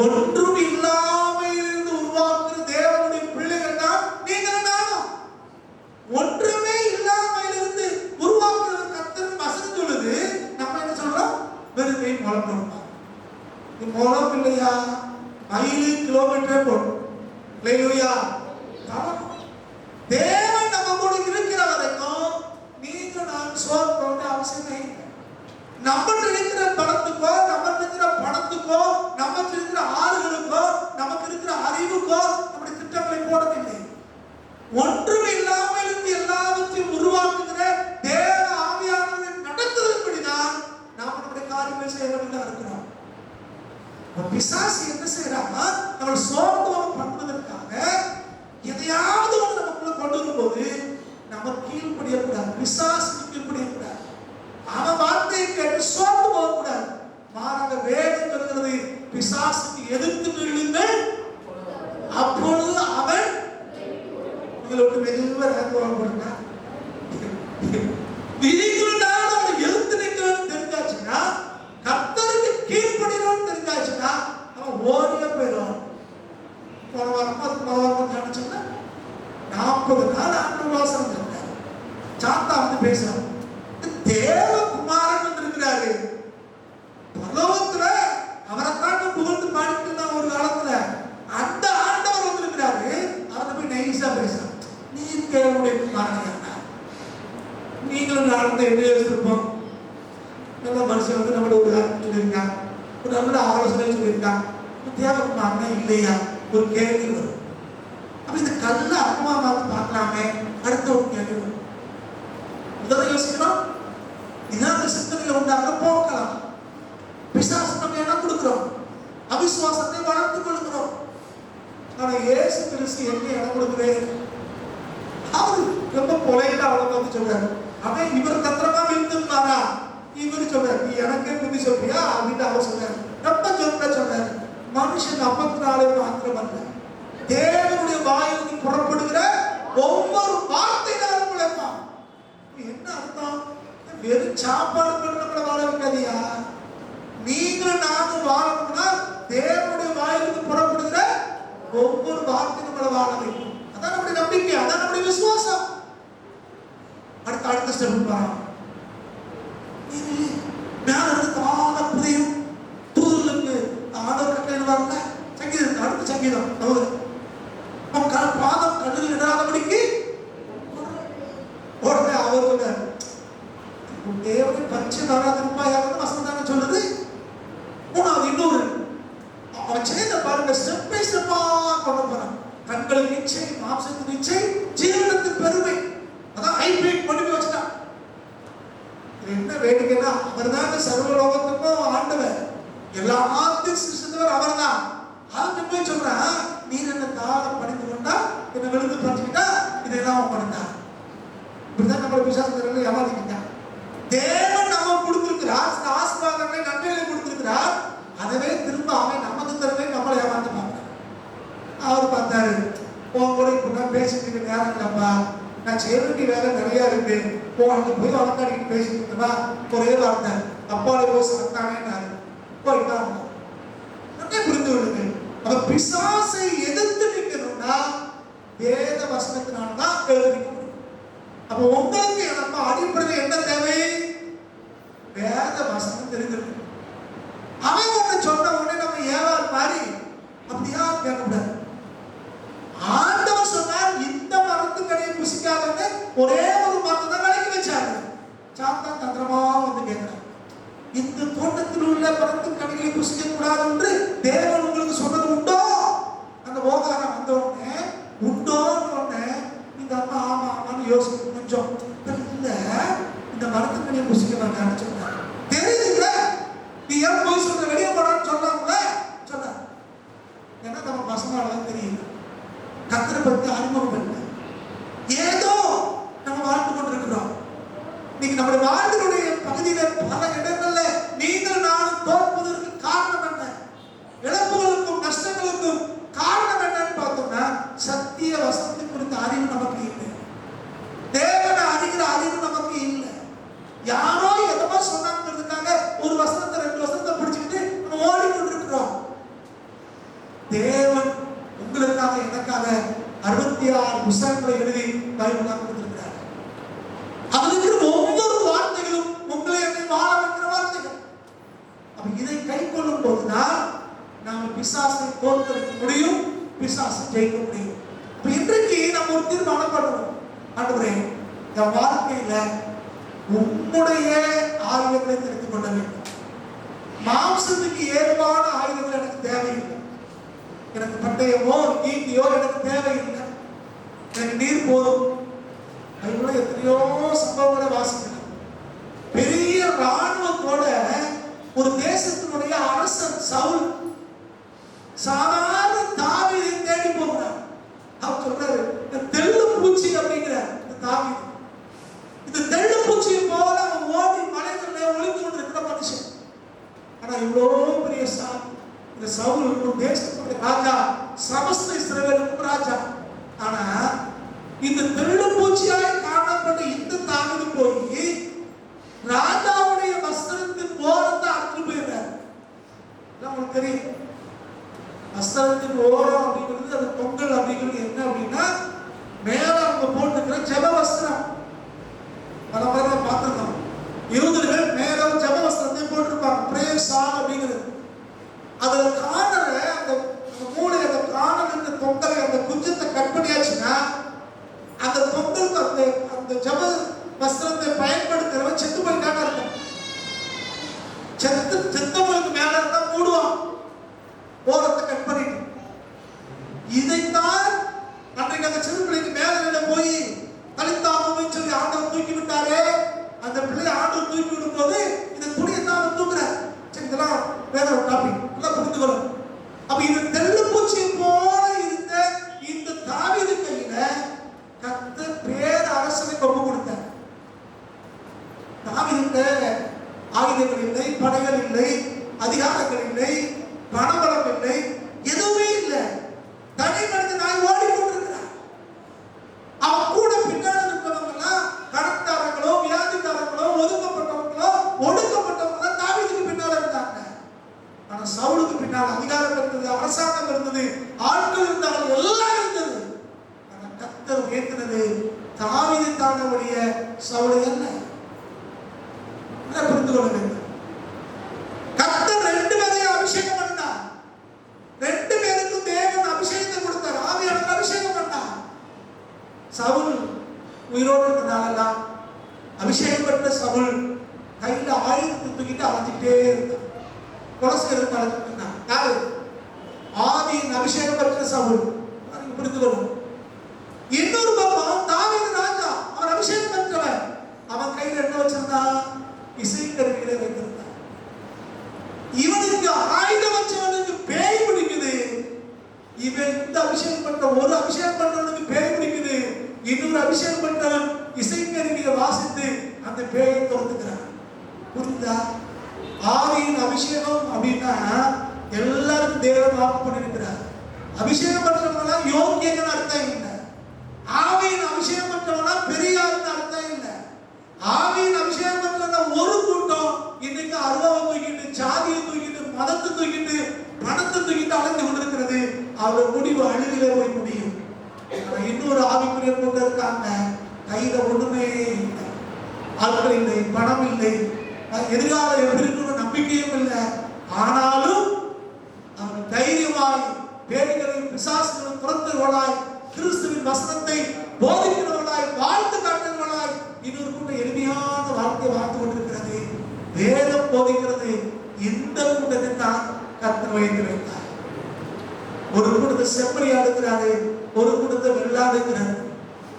Speaker 1: ஒன்றும் இல்லாமையிலிருந்து உருவாக்குற தேவனுடைய பிள்ளைகள் தான் நீங்கள் நானும். ஒன்றுமே இல்லாமையிலிருந்து உருவாக்குற கர்த்தர் வசனம் சொல்லுது. நம்ம என்ன சொல்றோம்? வெறுமை முளம். நீ முளம் இல்லையா, மைலு கிலோமீட்டரே போடும். இல்லையா? தேவன் நம்ம கூட இருக்கிற வரைக்கும் நீங்க நான் சோர்வோட அவசியமே இல்லை. நம்ம இருக்கிற பணத்துக்கோ, நமக்கு இருக்கிற பணத்துக்கோ, நமக்கு இருக்கிற ஆறுகளுக்கோ, நமக்கு இருக்கிற அறிவுக்கோ நம்முடைய திட்டங்களை போடவில்லை. ஒன்றும் இல்லாமல் இருந்து எல்லாவற்றையும் உருவாக்குகிற தேவ ஆவியானவரை நடத்துவதன்படிதான் நாம் நம்முடைய காரியத்தை காரியங்கள் செய்யறவங்களா இருக்கிறோம். பிசாசு என்ன செய்யறாங்க, நம்ம சோர்வோம் பண்ணுவதற்காக எதையாவது ஒன்று நமக்குள்ள கொண்டு வரும்போது நம்ம கீழ்ப்படியக்கூடாது, பிசாசுக்கு கீழ்ப்படியக்கூடாது, அவன் வார்த்தையை கேட்டு சோர்ந்து போகக்கூடாது. மாறாக வேதம் சொல்கிறது, பிசாசுக்கு எதிர்த்து நில்லுங்கள், அப்பொழுது அவன் உங்களுக்கு மெதுவாக எழுத்து நிற்கணும்னு தெரிஞ்சாச்சுன்னா, கர்த்தருக்கு கீழ்ப்படியணும்னு தெரிஞ்சாச்சுன்னா அவன் ஓடிய போயிடும். போன வாரம் நினைச்சோம்னா 40 நாள் ஆண்டு வாசம் இருந்தார். சாத்தா வந்து பேசுறாரு, தேவகுமாரன் வந்திருக்கிறாரு, பரலோகத்துல அவரை காட்டு புகழ்ந்து பாடிட்டு இருந்தான் ஒரு காலத்துல, அந்த ஆண்டவர் வந்திருக்கிறாரு. அவரை போய் நைஸா பேசுறான், நீ தேவனுடைய குமாரன், நீங்களும் நடந்த என்ன யோசிச்சிருப்போம். நல்ல மனுஷன் வந்து நம்மளோட ஒரு சொல்லியிருக்கான், ஒரு நல்ல ஆலோசனை சொல்லியிருக்கான், தேவகுமாரனா இல்லையா ஒரு கேள்வி வரும். அப்ப இந்த கல்ல அம்மா பார்த்து பார்க்கலாமே, அடுத்த ஒரு கேள்வி வரும். முதல்ல யோசிக்கணும், இதான் சிந்தனையில உண்டாக போக்கலாம். பிசாசு நம்ம இடம் கொடுக்கிறோம், அவிசுவாசத்தை வளர்த்துக் கொள்கிறோம். ஆனா இயேசு கிறிஸ்து என்ன இடம் கொடுக்கிறேன், அவரு ரொம்ப பொலைட்டா அவளை வந்து சொல்றாரு, அவன் இவர் தந்திரமா இருந்திருந்தாரா, இவர் சொல்றாரு, நீ எனக்கே புத்தி சொல்றியா அப்படின்னு அவர் சொல்றாரு. ரொம்ப சொல்றாரு, மனுஷன் 54 மாத்திரம் அல்ல, தேவனுடைய வாயிலிருந்து புறப்படுகிற ஒவ்வொரு வார்த்தையினாலும் பிழைப்பான். என்ன அர்த்தம், வெறும் சாப்பாடு பண்ண நம்மளை வாழ வைக்காதியா, நீங்களும் நானும் வாழணும்னா தேவனுடைய வாயிலிருந்து புறப்படுகிற ஒவ்வொரு வார்த்தை நம்மளை வாழ வைக்கும். அதான் நம்முடைய நம்பிக்கை, அதான் நம்முடைய விசுவாசம். அடுத்த ஸ்டெப் பாருங்க, மேல இருந்து தான புரியும் தூதர்களுக்கு ஆண்டவர் கட்டளை வரல. சங்கீதம் அடுத்த சங்கீதம் பாதம் கடலில் இடாதபடிக்கு உடனே அவர் சொன்னார், தேவனை பரிச்சை தராதிருப்பாயாக வசனம் தானே சொல்லுது. மூணாவது இன்னொரு அவன் செய்த பாருங்க, ஸ்டெப் பை ஸ்டெப்பா கொண்டு போறான். கண்களுக்கு இச்சை, மாம்சத்துக்கு இச்சை, ஜீவனத்தின் பெருமை, அதான் ஹைபிரிட் பண்ணி வச்சுட்டான். என்ன வேடிக்கைன்னா, அவர் தான் சர்வலோகத்துக்கும் ஆண்டவர், எல்லாத்தையும் சிருஷ்டித்தவர் அவர் தான். அதுக்கு போய் சொல்றான், நீ என்ன தாளம் படித்து கொண்டா, என்ன விழுந்து படிச்சுக்கிட்டா, இதெல்லாம் பண்ணிட்டான். இப்படிதான் நம்மளை விசுவாசத்துல ஏமாத்திக்கிட்டான். தேவன் நம்ம கொடுத்திருக்கிறார், சில ஆசீர்வாதங்களை நன்மைகளை கொடுத்திருக்கிறார், அதவே திரும்ப அவன் நமக்கு தரவே நம்மளை ஏமாத்த பார்க்கிறான். அவர் பார்த்தாரு, உன் கூட இப்ப பேசிட்டு நேரம் இல்லப்பா, நான் செய்ய வேண்டிய வேலை நிறைய இருக்கு, அங்க போய் வளர்த்தாடிட்டு பேசிட்டு இருக்கா, ஒரே வார்த்தை அப்பாவை போய் சாத்தானே போயிட்டாங்க. புரிந்து கொள்ளுங்க, அப்ப பிசாசை எதிர்த்து நிற்கணும்னா வேத வசனத்தினால்தான் எழுதிக்க முடியும். அப்ப உங்களுக்கு நம்ம அடிப்படையில் என்ன தேவை, வேத வசனம் தெரிஞ்சிருக்கு. அவன் ஒண்ணு சொன்ன உடனே நம்ம ஏவாள் மாதிரி அப்படியா கேட்கக்கூடாது. ஆண்டவர் சொன்னார், இந்த மரத்துக்கடியை புசிக்காதன்னு ஒரே ஒரு மரத்தை தான் விலக்கி வச்சாரு. சாத்தான் தந்திரமா வந்து கேட்கிறார், இந்த தோட்டத்தில் உள்ள மரத்துக்கடிகளை புசிக்க கூடாது என்று தேவன் உங்களுக்கு சொன்னது உண்டோ? அந்த ஓகாரம் வந்த உடனே உண்டோன்னு உடனே இந்த அம்மா ஆமா ஆமான்னு யோசிக்க கொஞ்சம் இல்ல, இந்த மரத்துக்கடியை புசிக்க வேண்டாம்னு சொன்னார். தெரியுதுல்ல, நீ ஏன் போய் சொல்ற, வெளியே போடான்னு சொன்னாங்கள சொன்னார். ஏன்னா நம்ம பசங்களால தெரியுது, கர்த்தரை பத்தி அறிமுகம் இல்லை, ஏதோ நம்ம வாழ்ந்து கொண்டிருக்கிறோம். நீங்க நம்முடைய வாழ்வினுடைய பகுதியில பல இடங்கள்ல நீங்கள் நானும் தோற்பதற்கு காரணம் என்ன, இழப்புகளுக்கும் நஷ்டங்களுக்கும் காரணம் என்னன்னு பார்த்தோம்னா, சத்திய வசனத்தை குறித்த அறிவு நமக்கு இல்லை, தேவனை அறிகிற அறிவு நமக்கு இல்லை. யாரோ எதோ சொன்னாங்கிறதுக்காக ஒரு வசனத்தை 2 வசனத்தை பிடிச்சிக்கிட்டு நம்ம ஓடிக்கொண்டிருக்கிறோம். தேவன் உங்களுக்காக எனக்காக 66 புத்தகங்களை எழுதி பைபிளா கொடுத்திருக்கிறார். அதில் இருக்கிற ஒவ்வொரு வார்த்தைகளும் உங்களை என்னை வாழ வைக்கிற வார்த்தைகள். அப்ப இதை கை கொள்ளும் போதுதான் நாம் பிசாசை தோற்கடிக்க முடியும், பிசாசை ஜெயிக்க முடியும். இப்ப இன்றைக்கு நம்ம ஒரு தீர்மானம் பண்ணணும், ஆண்டவரே என் வாழ்க்கையில உம்முடைய ஆயுதங்களை தெரிந்து கொள்ள வேண்டும். மாம்சத்துக்கு ஏதுவான ஆயுதங்கள் எனக்கு தேவையில்லை, எனக்கு பட்டயமோ ஈட்டியோ எனக்கு தேவையில்லை, எனக்கு நீர் போதும். அதுல எத்தனையோ சம்பவங்களை வாசிக்கிறேன். பெரிய ராணுவத்தோட ஒரு இவ்வளோ பெரிய இந்த சவுல் தேசத்துடைய ராஜா, சமஸ்த இஸ்ரவேலுக்கும் ராஜா. ஆனா இந்த திருடு பூச்சியாய் காணப்பட்ட இந்த தாவீது போய் ராஜாவுடைய வஸ்திரத்தின் ஓரத்தை அறுத்து போயிடுறாரு. உங்களுக்கு தெரியும், வஸ்திரத்தின் ஓரம் அப்படிங்கிறது, அது தொங்கல் அப்படிங்கிறது என்ன அப்படின்னா, மேல அவங்க போட்டுக்கிற ஜெப வஸ்திரம். பல முறை பார்த்துருக்கோம், யூதர்கள் மேல ஜெப வஸ்திரத்தை போட்டிருப்பாங்க, பிரேயர் சால் அப்படிங்கிறது. அதுல காணல அந்த மூளை, அந்த காணல் இந்த தொங்கலை, அந்த குஞ்சத்தை கட் பண்ணியாச்சுன்னா அந்த தொங்கலுக்கு அந்த ஜெப வஸ்திரத்தை பயன்படுத்துறவன் செத்து போயிட்டான்னு அர்த்தம். செத்தவங்களுக்கு மேல இருந்தா மூடுவான், ஓரத்தை கட் பண்ணிட்டு. இதைத்தான் அன்றைக்கு அந்த சிறு பிள்ளைக்கு மேல போய் கலித்தாமன்னு சொல்லி ஆண்டவர் தூக்கி விட்டாரே, அந்த பிள்ளை ஆண்டவர் தூக்கி விடும் போது இந்த துணியை தான் தூக்குறார். சரி, இதெல்லாம் வேற ஒரு டாபிக், எல்லாம் புரிந்து கொள்ளும். அப்ப இது தெள்ளு பூச்சி போல இருந்த இந்த தாவீது கையில கர்த்தர் பேர அரசனை கொண்டு கொடுத்தார். தாவீதுக்கு ஆயுதங்கள் இல்லை, படைகள் இல்லை, அதிகாரங்கள் இல்லை, பணபலம் இல்லை, எதுவுமே இல்லை. தனி மனிதனாய் ஓடிக்கொண்டிருக்கிறார். அவன் கூட பின்னால் இருக்கிறவங்க கடற்காரங்களோ, வியாதிக்காரங்களோ, ஒதுக்கப்பட்டவங்களோ, ஒடுக்கப்பட்டவங்களோ தாவீதுக்கு பின்னால இருந்தாங்க. ஆனா சவுலுக்கு பின்னால் அதிகாரம் இருந்தது, அரசாங்கம் இருந்தது, ஆட்கள் இருந்தார்கள், எல்லாம் இருந்தது. ஆனா கர்த்தர் உயர்த்தினது தாவீதை தாண்டவடைய சவுலை அல்ல. புரிந்து கொள்ள வேண்டும். கர்த்தர் 2 பேரையும் அபிஷேகம் பண்ணார். 2 பேருக்கும் தேவன் அபிஷேகத்தை கொடுத்தார், ஆவியானவர் அபிஷேகம் பண்ணார். சவுல் உயிரோடு இருந்தனாலெல்லாம் அபிஷேகம் பெற்ற சவுல் கையில ஆயுதத்தை தூக்கிட்டு அழைச்சிக்கிட்டே இருந்தார். கொலசேருக்கு அழைச்சிட்டு இருந்தார். யாரு? ஆவியின் அபிஷேகம் பெற்ற சவுல். புரிந்து கொள்ளும். இன்னொரு பக்கம் தாவீது ராஜா, அவன் அபிஷேகம் பெற்றவன். அவன் கையில என்ன வச்சிருந்தான்? இசைக்கருவிகளை வைத்திருந்தான். இவனுக்கு ஆயுதம் வச்சவனுக்கு பேய் பிடிக்குது. இவன் இந்த அபிஷேகம் பண்ற ஒரு அபிஷேகம் பண்றவனுக்கு பேய் பிடிக்குது. இன்னொரு அபிஷேகம் பண்றவன் இசைக்கருவியை வாசித்து அந்த பேயை துரத்துக்கிறான். புரிந்தா? ஆவியின் அபிஷேகம் அப்படின்னா எல்லாருக்கும் தேவன் வாக்கு பண்ணிருக்கிறார். அபிஷேகம் பண்றவங்களா யோகியன்னு அர்த்தம் இல்லை. ஆவியின் அபிஷேகம் பண்றவனா பெரியாருன்னு அர்த்தம் இல்லை. ஆவியின் அபிஷேகம் பண்றவங்க ஒரு கூட்டம் இன்னைக்கு அருவாவை தூக்கிட்டு, ஜாதியை தூக்கிட்டு, மதத்தை தூக்கிட்டு, பணத்தை தூக்கிட்டு அலைந்து கொண்டிருக்கிறது. அவர் முடிவு அழுகிலே போய் முடியும். இன்னொரு ஆவிக்குரிய கூட்டம் இருக்காங்க, கையில ஒண்ணுமே இல்லை, ஆட்கள் இல்லை, பணம் இல்லை, எதிர்காலம் எப்படி இருக்கணும் நம்பிக்கையும் இல்லை. ஆனாலும் அவர் தைரியமாய் பேய்களையும் பிசாசுகளும் துரத்துவர்களாய், கிறிஸ்துவின் வசனத்தை போதிக்கிறவர்களாய், வாழ்ந்து காட்டுகிறவர்களாய் இன்னொரு கூட்டம் எளிமையான வாழ்க்கையை வாழ்ந்து கொண்டிருக்கிறது. வேதம் போதிக்கிறது. இந்த கூட்டத்தை தான் கர்த்தர் வைத்து வைத்தார். ஒரு கூட்டத்தை செம்மறியா இருக்கிறாரு, ஒரு கூட்டத்தை வெள்ளாடு இருக்கிறாரு.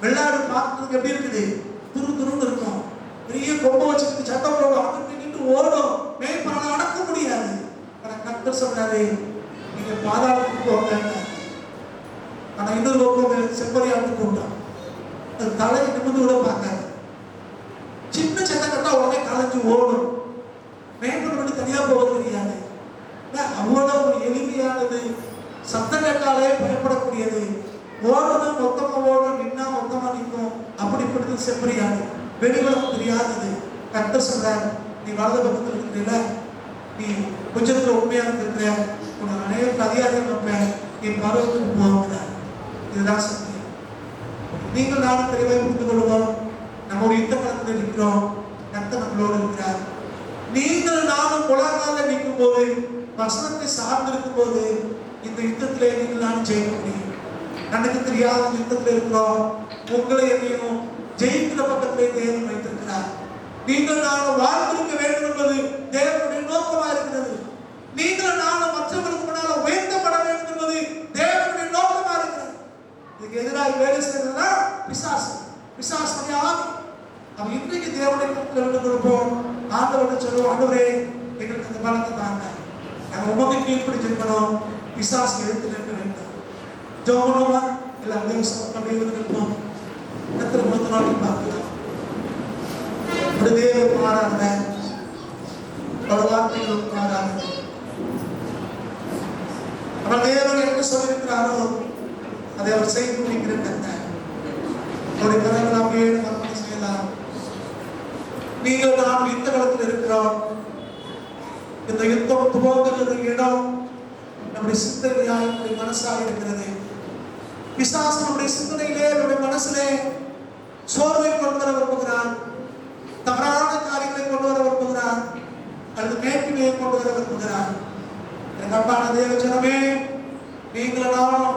Speaker 1: வெள்ளாடு பார்க்கறதுக்கு எப்படி இருக்குது? துரு துருன்னு இருக்கும். பெரிய கொம்பை வச்சுக்கிட்டு சட்டம் போடும், அங்கிட்டு ஓடும், மேய்ப்பான அடக்க முடியாது. ஆனா கர்த்தர் சொல்றாரு, நீங்க பாதாளத்துக்கு போங்க. ஆனா இன்னொரு பக்கம் செம்மறியாடு கூட்டம் அது தலையை நிமிந்து கூட பார்க்காது. சின்ன சட்டம் கட்டா உடனே கலைஞ்சு ஓடும். மேம்பட்டு பண்ணி தனியா போக தெரியாது. அவ்வளவு எளிமையானது, சத்தம் கேட்டாலே பயப்படக்கூடியது. ஓடணும் மொத்தமா ஓடும், நின்னா மொத்தமா நிற்கும். அப்படிப்பட்டது செம்மறியாடு, வெளிவளம் தெரியாதது. கர்த்தர் சொல்றார், நீ வலது பக்கத்தில் இருக்கிறீல, நீ கொஞ்சத்துல உண்மையாக இருக்கிற, உனக்கு அனைவருக்கு அதிகாரம் வைப்பேன், நீ பருவத்துக்கு போகிறார். இதுதான் சத்தியம். நீங்கள் நானும் தெளிவாக புரிந்து கொள்வோம். நம்முடைய யுத்த களத்தில் இருக்கிறோம், கர்த்தர் நம்மளோடு இருக்கிறார். நீங்கள் நானும் உலகால நிற்கும் போது, வசனத்தை சார்ந்திருக்கும் போது, இந்த யுத்தத்திலே நீங்கள் நானும் ஜெயிக்க முடியும். எனக்கு தெரியாத யுத்தத்தில் இருக்கிறோம். உங்களை என்னையும் ஜெயிக்கிற பக்கத்திலே தேவன் வைத்திருக்கிறார். நீங்கள் நானும் வாழ்ந்திருக்க வேண்டும் என்பது தேவனுடைய நோக்கமா இருக்கிறது. நீங்கள் நானும் மற்றவர்களுக்கு முன்னால உயர்த்தப்பட வேண்டும் என்பது தேவனுடைய நோக்கமா இருக்கிறது. இதுக்கு எதிராக வேலை செய்யறதுனா பிசாசு, பிசாசுடைய ஆவி. அவன் இன்றைக்கு தேவனுடைய பக்கத்தில் விட்டு கொடுப்போம். ஆண்டவர்கிட்ட சொல்லுவோம், ஆண்டவரே எங்களுக்கு அந்த பலத்தை தாங்க, நாங்கள் உமக்கு கீழ்ப்பிடிச்சிருக்கணும், பிசாசு எடுத்து நிற்க வேண்டும். ஜோமனோமா எல்லாம் அப்படியே இருப்போம். எத்தனை நாளைக்கு பார்க்கலாம். தேவ மாறாத பல வார்த்தைகள் மாறாது. ஆனால் தேவன் என்ன சொல்லியிருக்கிறாரோ அதை அவர் செய்து முடிக்கிற கர்த்தர். அவருடைய கரங்கள் அப்படியே நம்ம செய்யலாம். நீங்கள் நாம் யுத்த களத்தில் இருக்கிறோம். இந்த யுத்தம் துவங்குகிற இடம் நம்முடைய சிந்தனையால் நம்முடைய மனசாக இருக்கிறது. பிசாசு நம்முடைய சிந்தனையிலே நம்முடைய மனசிலே சோர்வை கொண்டு வர விரும்புகிறான், தவறான காரியங்களை கொண்டு வர விரும்புகிறான், அல்லது மேற்கினையை கொண்டு வர விரும்புகிறான். என் அன்பான தேவ ஜனமே, நீங்கள் நானும்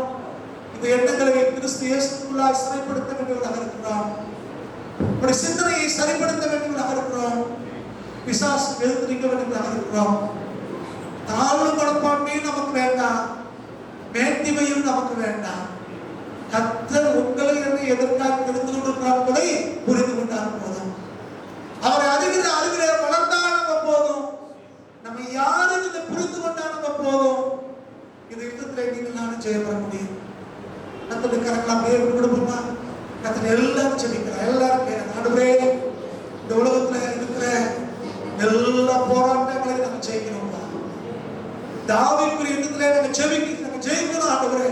Speaker 1: இந்த எண்ணங்களை கிறிஸ்து இயேசுக்குள்ளாய் சரிப்படுத்த வேண்டியவர்களாக இருக்கிறோம். நம்முடைய சிந்தனையை சரிப்படுத்த வேண்டியவர்களாக இருக்கிறோம். பிசாசு எதிர்த்து வேண்டியவர்களாக இருக்கிறோம். தாழ்வு மனப்பான்மையும் நமக்கு வேண்டாம், மேன்மையும் நமக்கு வேண்டாம். கர்த்தர் உங்களை என்னை எதற்காக தெரிந்து கொண்டிருக்கிறார் என்பதை புரிந்து கொண்டால் போதும். அவரை அறிகிற அறிவிலே வளர்ந்தால் நம்ம போதும். நம்ம யாரும் இதை புரிந்து கொண்டால் நம்ம போதும். இந்த யுத்தத்திலே நீங்கள் நானும் ஜெயம் பெற முடியும். கர்த்தருடைய கரங்களாம் பேர் கொடுப்போமா? கர்த்தர் எல்லாரும் ஜெபிக்கிறார். எல்லாரும் கேட்க ஆண்டவரே, இந்த உலகத்துல இருக்கிற எல்லா போராட்டங்களையும் நம்ம ஜெயிக்கணும். தாவீதுக்குரிய யுத்தத்திலே நம்ம ஜெயிக்கணும் ஆண்டவரே.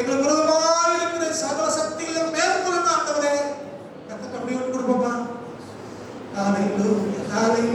Speaker 1: எங்களுக்கு விரோதமாக இருக்கிற சகல சக்திகளை மேற்கொள்ளணும் ஆண்டவரே. கர்த்தர் அப்படி கொடுப்போமா? ஹalleluya.